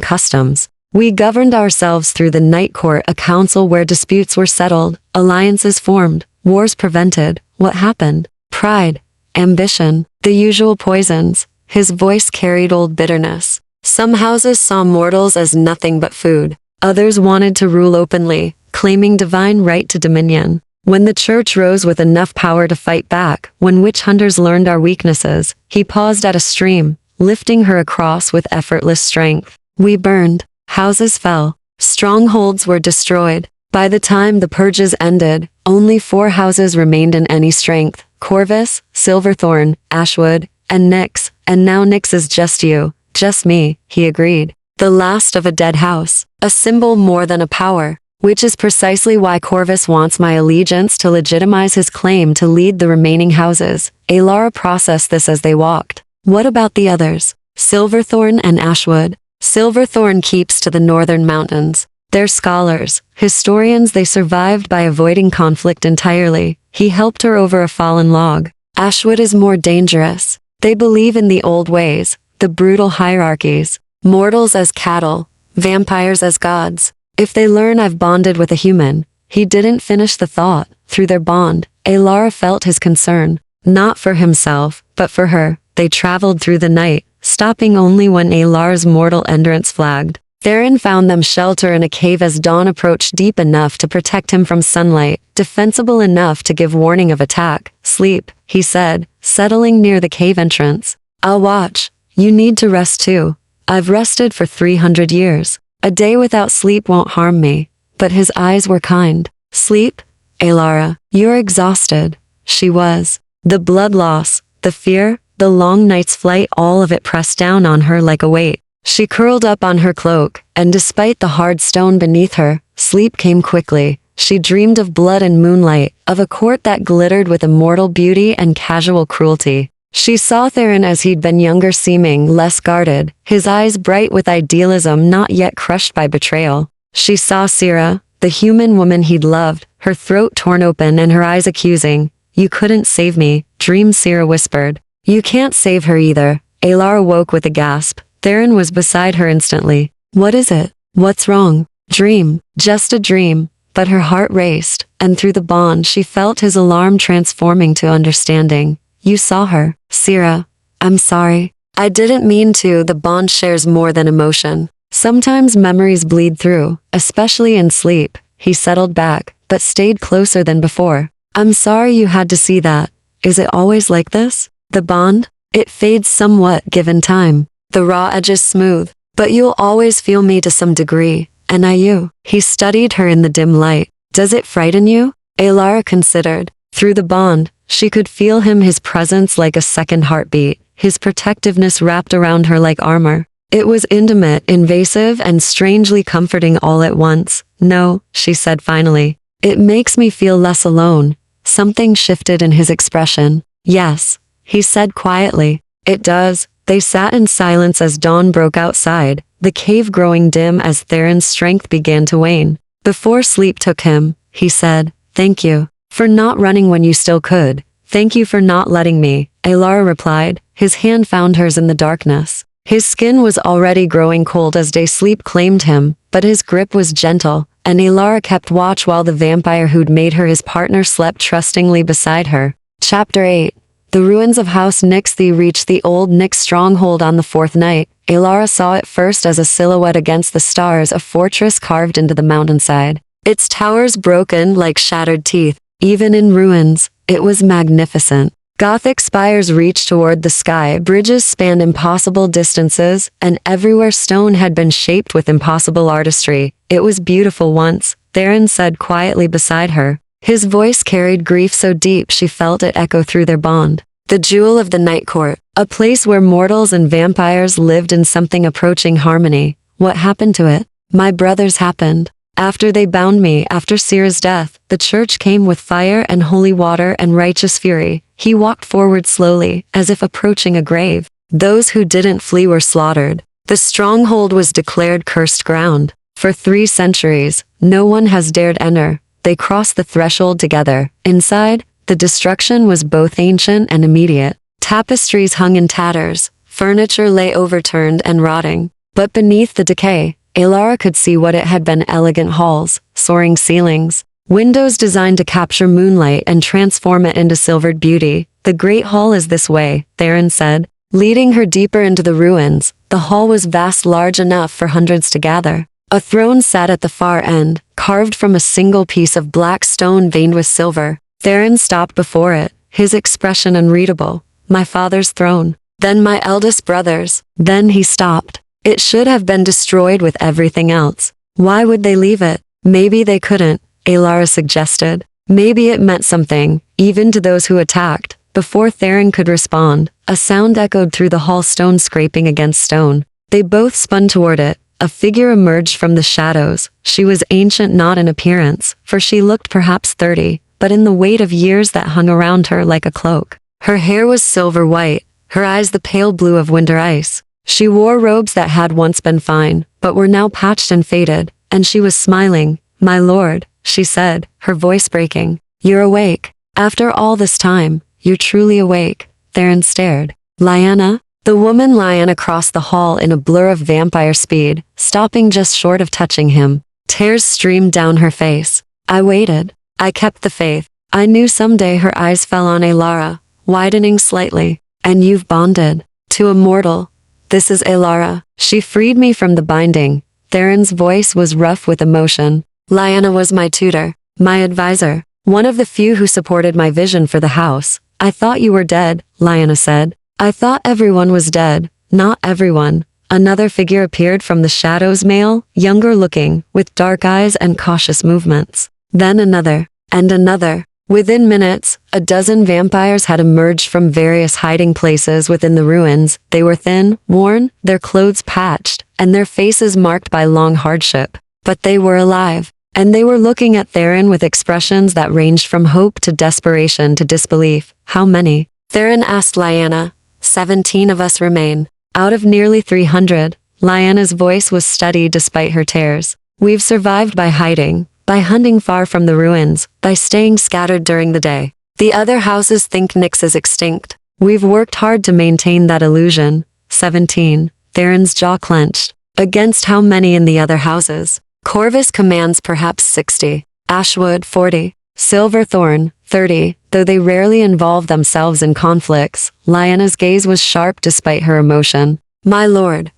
customs. We governed ourselves through the Night Court, a council where disputes were settled, alliances formed, wars prevented. What happened? Pride, ambition, the usual poisons. His voice carried old bitterness. Some houses saw mortals as nothing but food. Others wanted to rule openly, claiming divine right to dominion. When the church rose with enough power to fight back, when witch hunters learned our weaknesses, he paused at a stream, lifting her across with effortless strength. We burned. Houses fell. Strongholds were destroyed. By the time the purges ended, only 4 houses remained in any strength: Corvus, Silverthorn, Ashwood, and Nyx. And now Nyx is just you, just me, he agreed. The last of a dead house. A symbol more than a power. Which is precisely why Corvus wants my allegiance to legitimize his claim to lead the remaining houses. Alara processed this as they walked. What about the others? Silverthorn and Ashwood. Silverthorn keeps to the northern mountains. They're scholars, historians. They survived by avoiding conflict entirely. He helped her over a fallen log. Ashwood is more dangerous. They believe in the old ways, the brutal hierarchies. Mortals as cattle, vampires as gods. If they learn I've bonded with a human. He didn't finish the thought. Through their bond, Alara felt his concern. Not for himself, but for her. They traveled through the night, stopping only when Alara's mortal endurance flagged. Theron found them shelter in a cave as dawn approached, deep enough to protect him from sunlight, defensible enough to give warning of attack. Sleep, he said, settling near the cave entrance. I'll watch. You need to rest too. I've rested for 300 years. A day without sleep won't harm me. But his eyes were kind. Sleep? Alara, you're exhausted. She was. The blood loss, the fear, the long night's flight, all of it pressed down on her like a weight. She curled up on her cloak, and despite the hard stone beneath her, sleep came quickly. She dreamed of blood and moonlight, of a court that glittered with immortal beauty and casual cruelty. She saw Theron as he'd been younger, seeming less guarded, his eyes bright with idealism not yet crushed by betrayal. She saw Sira, the human woman he'd loved, her throat torn open and her eyes accusing. You couldn't save me, Dream, Sira whispered. You can't save her either. Alara woke with a gasp. Theron was beside her instantly. What is it? What's wrong? Dream. Just a dream. But her heart raced, and through the bond she felt his alarm transforming to understanding. You saw her, Sira. I'm sorry. I didn't mean to. The bond shares more than emotion. Sometimes memories bleed through, especially in sleep. He settled back, but stayed closer than before. I'm sorry you had to see that. Is it always like this? The bond? It fades somewhat given time. The raw edges smooth, but you'll always feel me to some degree, and I you. He studied her in the dim light. Does it frighten you? Alara considered. Through the bond, she could feel him, his presence like a second heartbeat, his protectiveness wrapped around her like armor. It was intimate, invasive, and strangely comforting all at once. No, she said finally. It makes me feel less alone. Something shifted in his expression. Yes, he said quietly. It does. They sat in silence as dawn broke outside, the cave growing dim as Theron's strength began to wane. Before sleep took him, he said, thank you. For not running when you still could. Thank you for not letting me, Alara replied. His hand found hers in the darkness. His skin was already growing cold as day sleep claimed him, but his grip was gentle, and Alara kept watch while the vampire who'd made her his partner slept trustingly beside her. Chapter 8. The ruins of House Nyx. They reached the old Nyx stronghold on the 4th night. Alara saw it first as a silhouette against the stars, a fortress carved into the mountainside. Its towers broken like shattered teeth. Even in ruins, it was magnificent. Gothic spires reached toward the sky, bridges spanned impossible distances, and everywhere stone had been shaped with impossible artistry. It was beautiful once, Theron said quietly beside her. His voice carried grief so deep she felt it echo through their bond. The jewel of the night court, a place where mortals and vampires lived in something approaching harmony. What happened to it? My brothers happened. After they bound me, after Sira's death, the church came with fire and holy water and righteous fury. He walked forward slowly, as if approaching a grave. Those who didn't flee were slaughtered. The stronghold was declared cursed ground. For 3 centuries, no one has dared enter. They crossed the threshold together. Inside, the destruction was both ancient and immediate. Tapestries hung in tatters, furniture lay overturned and rotting. But beneath the decay, Alara could see what it had been: elegant halls, soaring ceilings, windows designed to capture moonlight and transform it into silvered beauty. The great hall is this way, Theron said, leading her deeper into the ruins. The hall was vast, large enough for hundreds to gather. A throne sat at the far end, carved from a single piece of black stone veined with silver. Theron stopped before it, his expression unreadable. My father's throne. Then my eldest brothers. Then he stopped. It should have been destroyed with everything else. Why would they leave it? Maybe they couldn't, Alara suggested. Maybe it meant something, even to those who attacked. Before Theron could respond, a sound echoed through the hall, stone scraping against stone. They both spun toward it. A figure emerged from the shadows. She was ancient not in appearance, for she looked perhaps 30, but in the weight of years that hung around her like a cloak. Her hair was silver white, her eyes the pale blue of winter ice. She wore robes that had once been fine, but were now patched and faded, and she was smiling. "My lord," she said, her voice breaking. "You're awake. After all this time, you're truly awake." Theron stared. "Lyanna?" The woman Lyanna crossed the hall in a blur of vampire speed, stopping just short of touching him. Tears streamed down her face. "I waited. I kept the faith. I knew someday." Her eyes fell on Alara, widening slightly. "And you've bonded. To a mortal. This is Alara. She freed me from the binding." Theron's voice was rough with emotion. "Lyanna was my tutor, my advisor, one of the few who supported my vision for the house." "I thought you were dead," Lyanna said. "I thought everyone was dead." "Not everyone." Another figure appeared from the shadows, male, younger looking, with dark eyes and cautious movements. Then another, and another. Within minutes, a dozen vampires had emerged from various hiding places within the ruins. They were thin, worn, their clothes patched, and their faces marked by long hardship. But they were alive, and they were looking at Theron with expressions that ranged from hope to desperation to disbelief. "How many?" Theron asked Lyanna. 17 of us remain. Out of nearly 300, Lyanna's voice was steady despite her tears. "We've survived by hiding, by hunting far from the ruins, by staying scattered during the day. The other houses think Nyx is extinct. We've worked hard to maintain that illusion." 17. Theron's jaw clenched. "Against how many in the other houses?" "Corvus commands perhaps 60. Ashwood 40. Silverthorn 30, though they rarely involve themselves in conflicts." Lyanna's gaze was sharp despite her emotion. "My lord,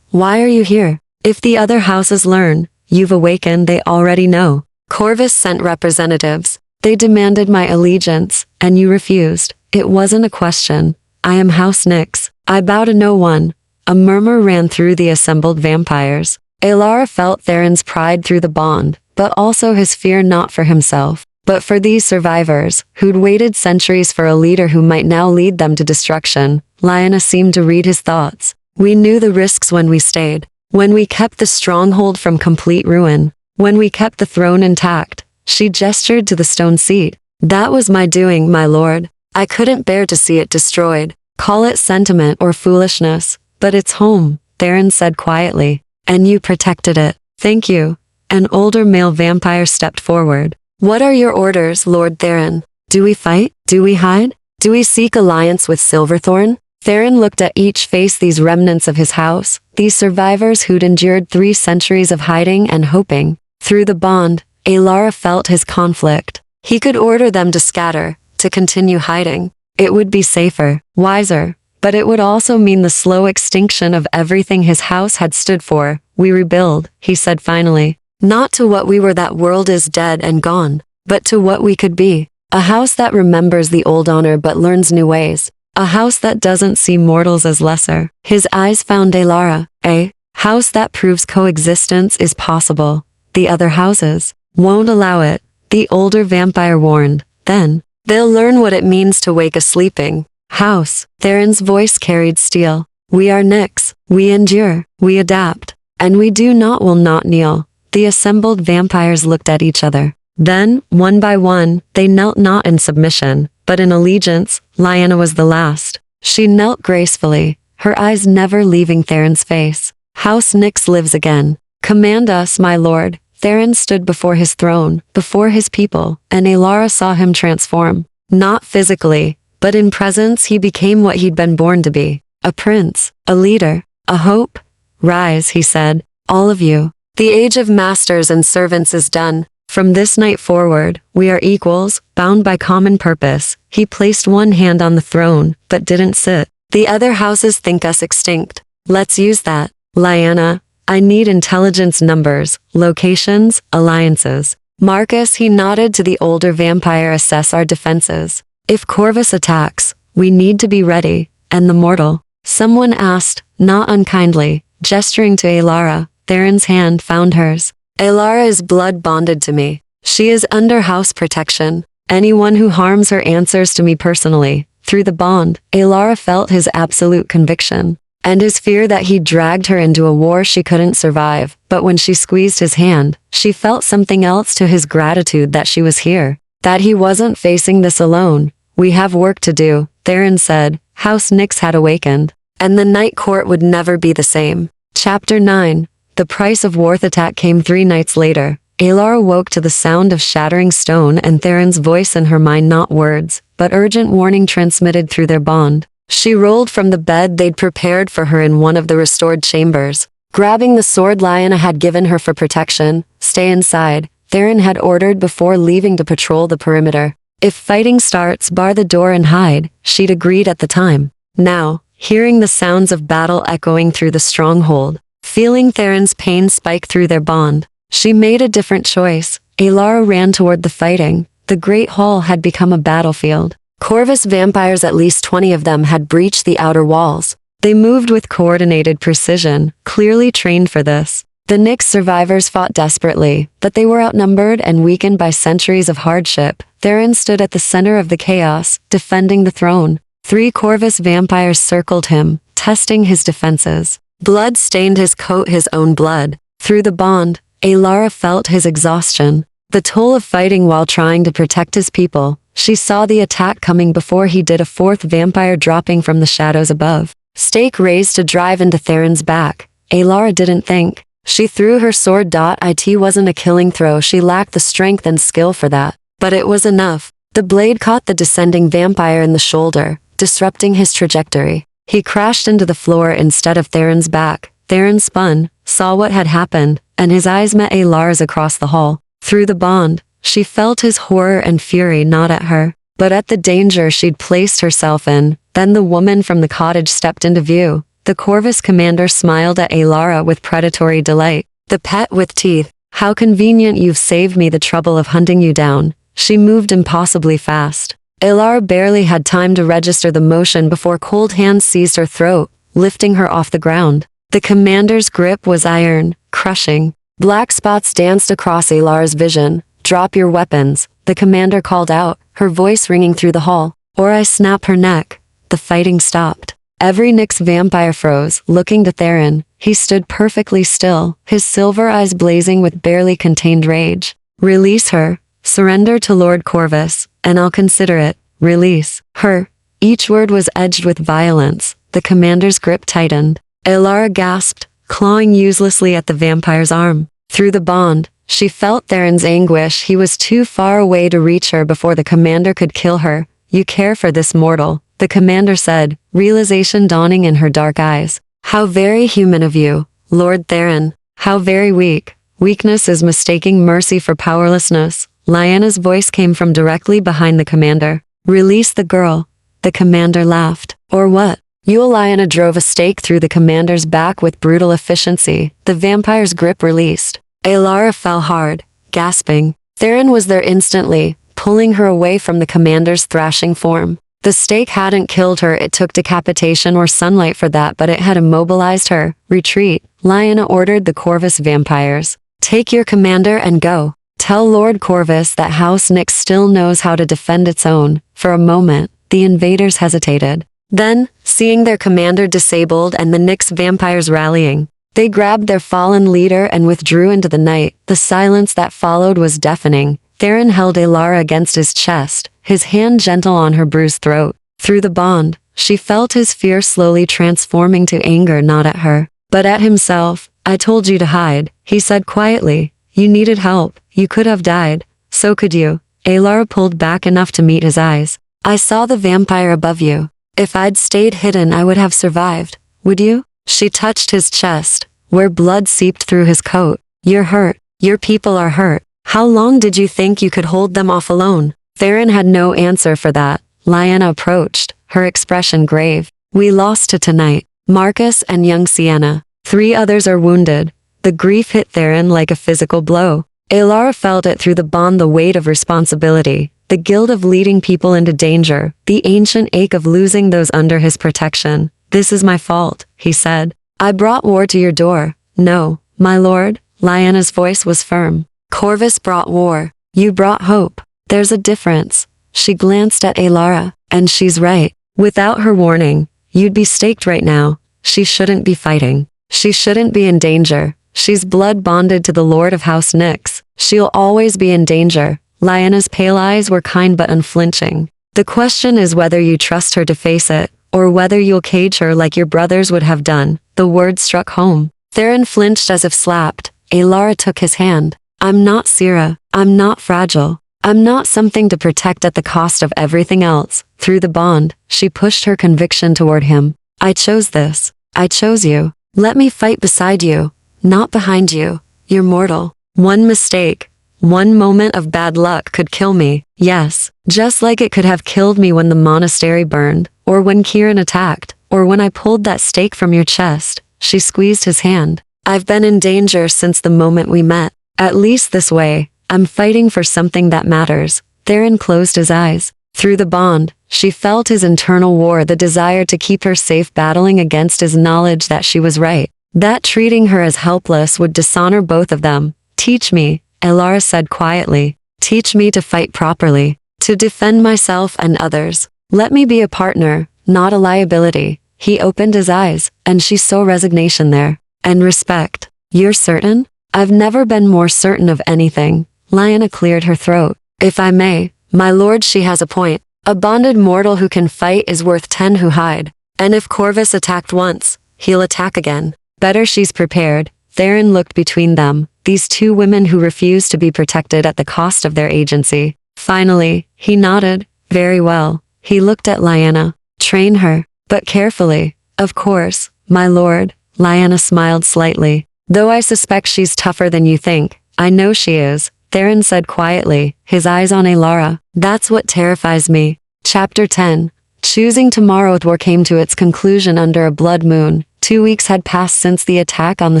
why are you here? If the other houses learn you've awakened, they already know." "Corvus sent representatives. They demanded my allegiance, and you refused." "It wasn't a question. I am House Nyx. I bow to no one." A murmur ran through the assembled vampires. Alara felt Theron's pride through the bond, but also his fear, not for himself, but for these survivors, who'd waited centuries for a leader who might now lead them to destruction. Lyanna seemed to read his thoughts. "We knew the risks when we stayed. When we kept the stronghold from complete ruin. When we kept the throne intact." She gestured to the stone seat. "That was my doing, my lord. I couldn't bear to see it destroyed. Call it sentiment or foolishness, but it's home," Theron said quietly. "And you protected it." "Thank you." An older male vampire stepped forward. "What are your orders, Lord Theron? Do we fight? Do we hide? Do we seek alliance with Silverthorn?" Theron looked at each face, these remnants of his house, these survivors who'd endured 3 centuries of hiding and hoping. Through the bond, Alara felt his conflict. He could order them to scatter, to continue hiding. It would be safer, wiser, but it would also mean the slow extinction of everything his house had stood for. "We rebuild," he said finally. "Not to what we were, that world is dead and gone, but to what we could be. A house that remembers the old honor but learns new ways. A house that doesn't see mortals as lesser." His eyes found Alara. "A house that proves coexistence is possible. The other houses won't allow it," the older vampire warned. "Then they'll learn what it means to wake a sleeping house." Theron's voice carried steel. "We are Nyx. We endure. We adapt. And we do not, will not kneel." The assembled vampires looked at each other. Then, one by one, they knelt, not in submission, but in allegiance. Lyanna was the last. She knelt gracefully, her eyes never leaving Theron's face. "House Nyx lives again. Command us, my lord." Theron stood before his throne, before his people, and Alara saw him transform. Not physically, but in presence he became what he'd been born to be. A prince, a leader, a hope. "Rise," he said, "all of you. The age of masters and servants is done. From this night forward, we are equals, bound by common purpose." He placed one hand on the throne, but didn't sit. "The other houses think us extinct. Let's use that. Lyanna, I need intelligence, numbers, locations, alliances." "Marcus," he nodded to the older vampire, "assess our defenses. If Corvus attacks, we need to be ready, and the mortal Someone asked, not unkindly, gesturing to Alara. Theron's hand found hers. Alara is blood bonded to me. She is under house protection. Anyone who harms her answers to me personally. Through the bond, Alara felt his absolute conviction, and his fear that he dragged her into a war she couldn't survive. But when she squeezed his hand, she felt something else to his gratitude that she was here, that he wasn't facing this alone. We have work to do, Theron said. House Nyx had awakened, and the night court would never be the same. Chapter 9. The price of Worth attack came 3 nights later. Alara woke to the sound of shattering stone and Theron's voice in her mind, not words, but urgent warning transmitted through their bond. She rolled from the bed they'd prepared for her in one of the restored chambers, grabbing the sword Lyanna had given her for protection. Stay inside, Theron had ordered before leaving to patrol the perimeter. If fighting starts, bar the door and hide, she'd agreed at the time. Now, hearing the sounds of battle echoing through the stronghold, feeling Theron's pain spike through their bond, she made a different choice. Alara ran toward the fighting. The Great Hall had become a battlefield. Corvus vampires, at least 20 of them, had breached the outer walls. They moved with coordinated precision, clearly trained for this. The Nyx survivors fought desperately, but they were outnumbered and weakened by centuries of hardship. Theron stood at the center of the chaos, defending the throne. 3 Corvus vampires circled him, testing his defenses. Blood stained his coat, his own blood. Through the bond, Alara felt his exhaustion, the toll of fighting while trying to protect his people. She saw the attack coming before he did, a 4th vampire dropping from the shadows above. Stake raised to drive into Theron's back. Alara didn't think. She threw her sword. It wasn't a killing throw, she lacked the strength and skill for that. But it was enough. The blade caught the descending vampire in the shoulder, disrupting his trajectory. He crashed into the floor instead of Theron's back. Theron spun, saw what had happened, and his eyes met Alara's across the hall. Through the bond, she felt his horror and fury, not at her, but at the danger she'd placed herself in. Then the woman from the cottage stepped into view. The Corvus commander smiled at Alara with predatory delight. The pet with teeth. How convenient, you've saved me the trouble of hunting you down. She moved impossibly fast. Alara barely had time to register the motion before cold hands seized her throat, lifting her off the ground. The commander's grip was iron, crushing. Black spots danced across Alara's vision. Drop your weapons, the commander called out, her voice ringing through the hall. Or I snap her neck. The fighting stopped. Every Nyx vampire froze, looking to Theron. He stood perfectly still, his silver eyes blazing with barely contained rage. Release her. Surrender to Lord Corvus, and I'll consider it. Release her. Each word was edged with violence. The commander's grip tightened. Alara gasped, clawing uselessly at the vampire's arm. Through the bond, she felt Theron's anguish. He was too far away to reach her before the commander could kill her. You care for this mortal, the commander said, realization dawning in her dark eyes. How very human of you, Lord Theron. How very weak. Weakness is mistaking mercy for powerlessness. Lyanna's voice came from directly behind the commander. Release the girl. The commander laughed. Or what? Lyanna drove a stake through the commander's back with brutal efficiency. The vampire's grip released. Alara fell hard, gasping. Theron was there instantly, pulling her away from the commander's thrashing form. The stake hadn't killed her, it took decapitation or sunlight for that, but it had immobilized her. Retreat, Lyanna ordered the Corvus vampires. Take your commander and go. Tell Lord Corvus that House Nyx still knows how to defend its own. For a moment, the invaders hesitated. Then, seeing their commander disabled and the Nyx vampires rallying, they grabbed their fallen leader and withdrew into the night. The silence that followed was deafening. Theron held Alara against his chest, his hand gentle on her bruised throat. Through the bond, she felt his fear slowly transforming to anger, not at her, but at himself. I told you to hide, he said quietly. You needed help. You could have died. So could you. Alara pulled back enough to meet his eyes. I saw the vampire above you. If I'd stayed hidden, I would have survived. Would you? She touched his chest, where blood seeped through his coat. You're hurt. Your people are hurt. How long did you think you could hold them off alone? Theron had no answer for that. Lyanna approached, her expression grave. We lost to tonight. Marcus and young Sienna. 3 others are wounded. The grief hit Theron like a physical blow. Alara felt it through the bond, the weight of responsibility, the guilt of leading people into danger, the ancient ache of losing those under his protection. This is my fault, he said. I brought war to your door. No, my lord, Lyanna's voice was firm. Corvus brought war. You brought hope. There's a difference. She glanced at Alara, and she's right. Without her warning, you'd be staked right now. She shouldn't be fighting. She shouldn't be in danger. She's blood bonded to the Lord of House Nyx. She'll always be in danger. Lyanna's pale eyes were kind but unflinching. The question is whether you trust her to face it, or whether you'll cage her like your brothers would have done. The words struck home. Theron flinched as if slapped. Alara took his hand. I'm not Syrah. I'm not fragile. I'm not something to protect at the cost of everything else. Through the bond, she pushed her conviction toward him. I chose this. I chose you. Let me fight beside you, not behind you. You're mortal. One mistake, one moment of bad luck could kill me. Yes, just like it could have killed me when the monastery burned, or when Kieran attacked, or when I pulled that stake from your chest. She squeezed his hand. I've been in danger since the moment we met. At least this way, I'm fighting for something that matters. Theron closed his eyes. Through the bond, she felt his internal war, the desire to keep her safe battling against his knowledge that she was right. That treating her as helpless would dishonor both of them. Teach me, Alara said quietly. Teach me to fight properly, to defend myself and others. Let me be a partner, not a liability. He opened his eyes, and she saw resignation there. And respect. You're certain? I've never been more certain of anything. Lyanna cleared her throat. If I may, my lord, she has a point. A bonded mortal who can fight is worth 10 who hide. And if Corvus attacked once, he'll attack again. Better she's prepared. Theron looked between them, these two women who refused to be protected at the cost of their agency. Finally, he nodded. Very well. He looked at Lyanna. Train her, but carefully. Of course, my lord. Lyanna smiled slightly. Though I suspect she's tougher than you think, I know she is. Theron said quietly, his eyes on Alara. That's what terrifies me. Chapter 10. Choosing tomorrow. War came to its conclusion under a blood moon. 2 weeks had passed since the attack on the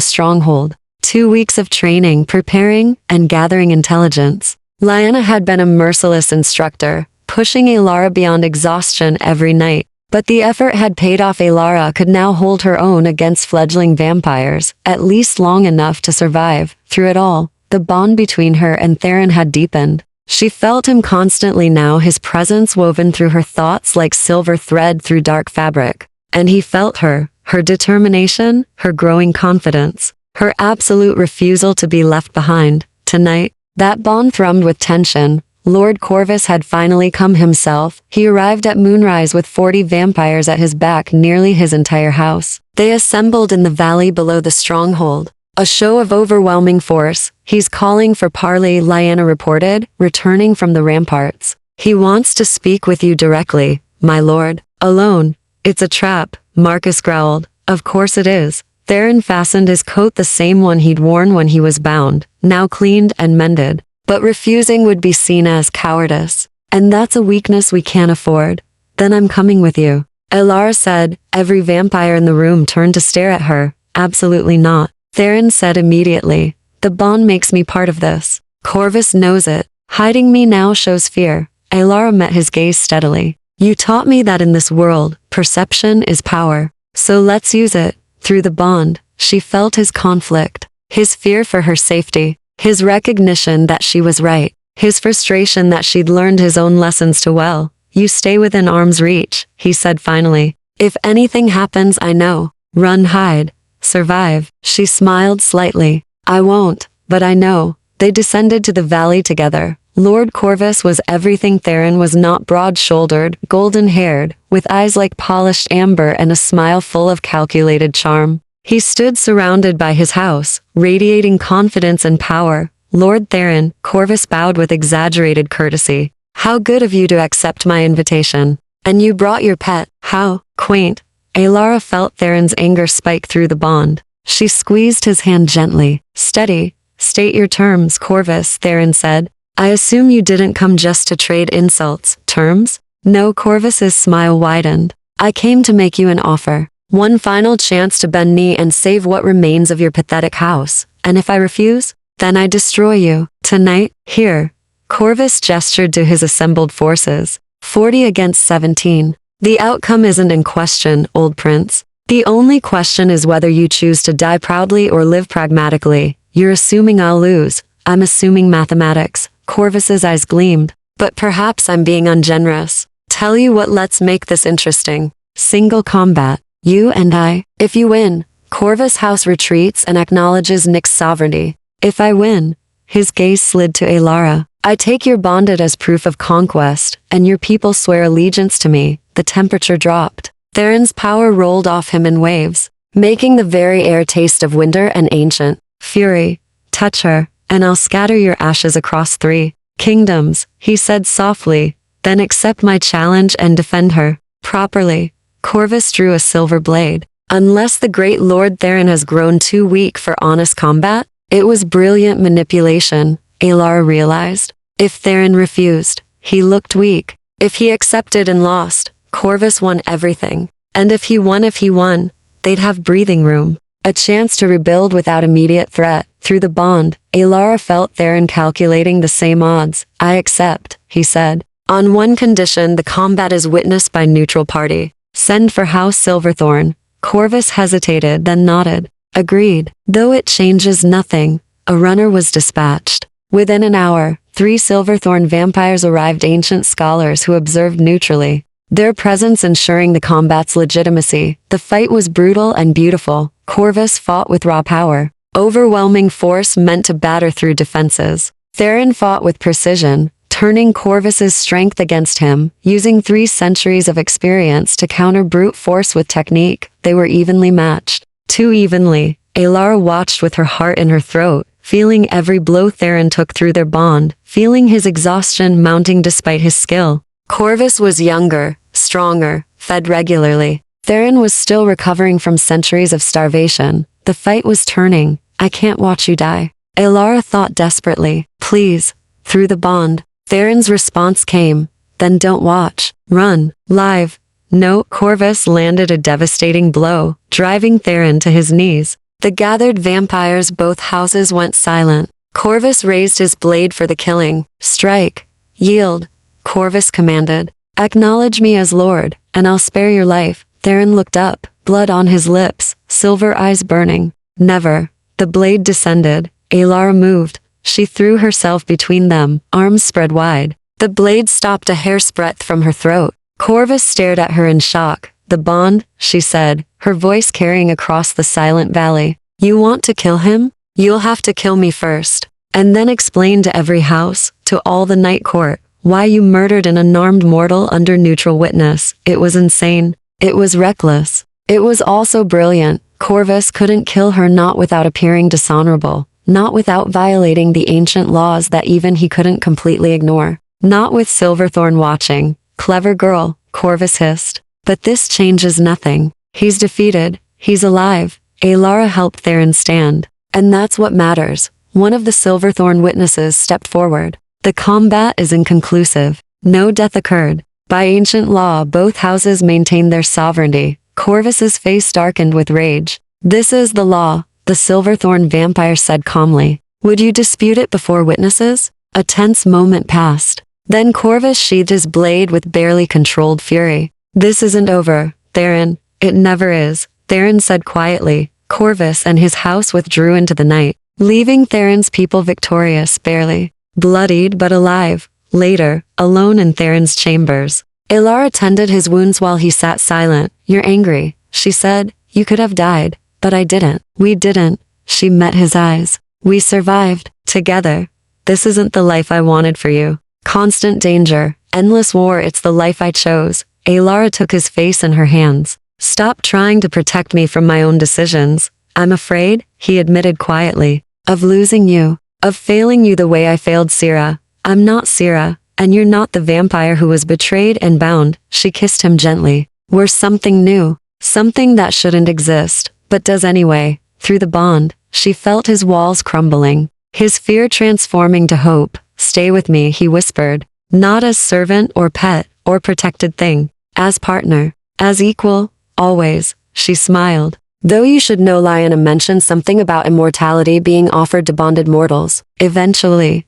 stronghold. 2 weeks of training, preparing, and gathering intelligence. Lyanna had been a merciless instructor, pushing Alara beyond exhaustion every night. But the effort had paid off. Alara could now hold her own against fledgling vampires, at least long enough to survive. Through it all, the bond between her and Theron had deepened. She felt him constantly now, his presence woven through her thoughts like silver thread through dark fabric. And he felt her determination, her growing confidence, her absolute refusal to be left behind. Tonight, that bond thrummed with tension. Lord Corvus had finally come himself. He arrived at moonrise with 40 vampires at his back, nearly his entire house. They assembled in the valley below the stronghold. A show of overwhelming force. He's calling for parley, Lyanna reported, returning from the ramparts. He wants to speak with you directly, my lord. Alone. It's a trap, Marcus growled. Of course it is. Theron fastened his coat, the same one he'd worn when he was bound, now cleaned and mended. But refusing would be seen as cowardice. And that's a weakness we can't afford. Then I'm coming with you. Alara said. Every vampire in the room turned to stare at her. Absolutely not. Theron said immediately. The bond makes me part of this. Corvus knows it. Hiding me now shows fear. Alara met his gaze steadily. You taught me that in this world, perception is power. So let's use it. Through the bond, she felt his conflict, his fear for her safety, his recognition that she was right, his frustration that she'd learned his own lessons too well. You stay within arm's reach, he said finally. If anything happens, I know. Run, hide, survive. She smiled slightly. I won't, but I know. They descended to the valley together. Lord Corvus was everything Theron was not: broad-shouldered, golden-haired, with eyes like polished amber and a smile full of calculated charm. He stood surrounded by his house, radiating confidence and power. Lord Theron, Corvus bowed with exaggerated courtesy. How good of you to accept my invitation. And you brought your pet. How quaint. Alara felt Theron's anger spike through the bond. She squeezed his hand gently. Steady. State your terms, Corvus, Theron said. I assume you didn't come just to trade insults. Terms? No, Corvus's smile widened. I came to make you an offer. One final chance to bend knee and save what remains of your pathetic house. And if I refuse, then I destroy you. Tonight, here. Corvus gestured to his assembled forces. 40 against 17. The outcome isn't in question, old prince. The only question is whether you choose to die proudly or live pragmatically. You're assuming I'll lose. I'm assuming mathematics. Corvus's eyes gleamed. But perhaps I'm being ungenerous. Tell you what, let's make this interesting. Single combat. You and I. If you win, Corvus House retreats and acknowledges Nick's sovereignty. If I win, his gaze slid to Alara. I take your bonded as proof of conquest, and your people swear allegiance to me. The temperature dropped. Theron's power rolled off him in waves, making the very air taste of winter and ancient fury. Touch her, and I'll scatter your ashes across 3 kingdoms, he said softly, then accept my challenge and defend her. Properly. Corvus drew a silver blade. Unless the great Lord Theron has grown too weak for honest combat? It was brilliant manipulation, Alara realized. If Theron refused, he looked weak. If he accepted and lost, Corvus won everything. And if he won, they'd have breathing room. A chance to rebuild without immediate threat. Through the bond, Alara felt Theron calculating the same odds. I accept, he said. On one condition, the combat is witnessed by neutral party. Send for House Silverthorn. Corvus hesitated, then nodded. Agreed. Though it changes nothing, a runner was dispatched. Within an hour, 3 Silverthorn vampires arrived, ancient scholars who observed neutrally, their presence ensuring the combat's legitimacy. The fight was brutal and beautiful. Corvus fought with raw power. Overwhelming force meant to batter through defenses. Theron fought with precision, turning Corvus's strength against him, using 3 centuries of experience to counter brute force with technique. They were evenly matched. Too evenly. Alara watched with her heart in her throat, feeling every blow Theron took through their bond, feeling his exhaustion mounting despite his skill. Corvus was younger, stronger, fed regularly. Theron was still recovering from centuries of starvation. The fight was turning. I can't watch you die. Alara thought desperately. Please. Through the bond. Theron's response came. Then don't watch. Run. Live. No. Corvus landed a devastating blow, driving Theron to his knees. The gathered vampires, both houses, went silent. Corvus raised his blade for the killing. Strike. Yield. Corvus commanded. Acknowledge me as Lord, and I'll spare your life. Theron looked up, blood on his lips, silver eyes burning. Never. The blade descended. Alara moved. She threw herself between them, arms spread wide. The blade stopped a hair's breadth from her throat. Corvus stared at her in shock. The bond, she said, her voice carrying across the silent valley. You want to kill him? You'll have to kill me first. And then explain to every house, to all the Night Court, why you murdered an unarmed mortal under neutral witness. It was insane. It was reckless. It was also brilliant. Corvus couldn't kill her, not without appearing dishonorable, not without violating the ancient laws that even he couldn't completely ignore, not with Silverthorn watching. Clever girl, Corvus hissed. But this changes nothing. He's defeated. He's alive. Alara helped Theron stand. And that's what matters. One of the Silverthorn witnesses stepped forward. The combat is inconclusive. No death occurred. By ancient law, both houses maintained their sovereignty. Corvus's face darkened with rage. This is the law, the Silverthorn vampire said calmly. Would you dispute it before witnesses? A tense moment passed. Then Corvus sheathed his blade with barely controlled fury. This isn't over, Theron. It never is, Theron said quietly. Corvus and his house withdrew into the night, leaving Theron's people victorious, barely, bloodied but alive. Later, alone in Theron's chambers, Alara tended his wounds while he sat silent. You're angry, she said. You could have died, but I didn't. We didn't. She met his eyes. We survived, together. This isn't the life I wanted for you. Constant danger, endless war, it's the life I chose. Alara took his face in her hands. Stop trying to protect me from my own decisions. I'm afraid, he admitted quietly, of losing you, of failing you the way I failed Syrah. I'm not Syrah, and you're not the vampire who was betrayed and bound. She kissed him gently. We're something new, something that shouldn't exist, but does anyway. Through the bond, she felt his walls crumbling, his fear transforming to hope. Stay with me, he whispered, not as servant or pet or protected thing, as partner, as equal, always. She smiled. Though you should know, Lyanna mentioned something about immortality being offered to bonded mortals. Eventually,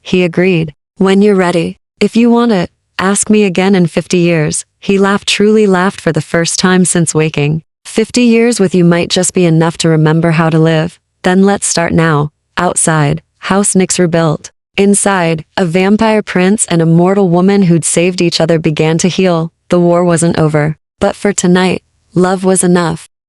he agreed. When you're ready. If you want it, ask me again in 50 years. He laughed, truly laughed for the first time since waking. 50 years with you might just be enough to remember how to live. Then let's start now. Outside, House Nix rebuilt. Inside, a vampire prince and a mortal woman who'd saved each other began to heal. The war wasn't over. But for tonight, love was enough.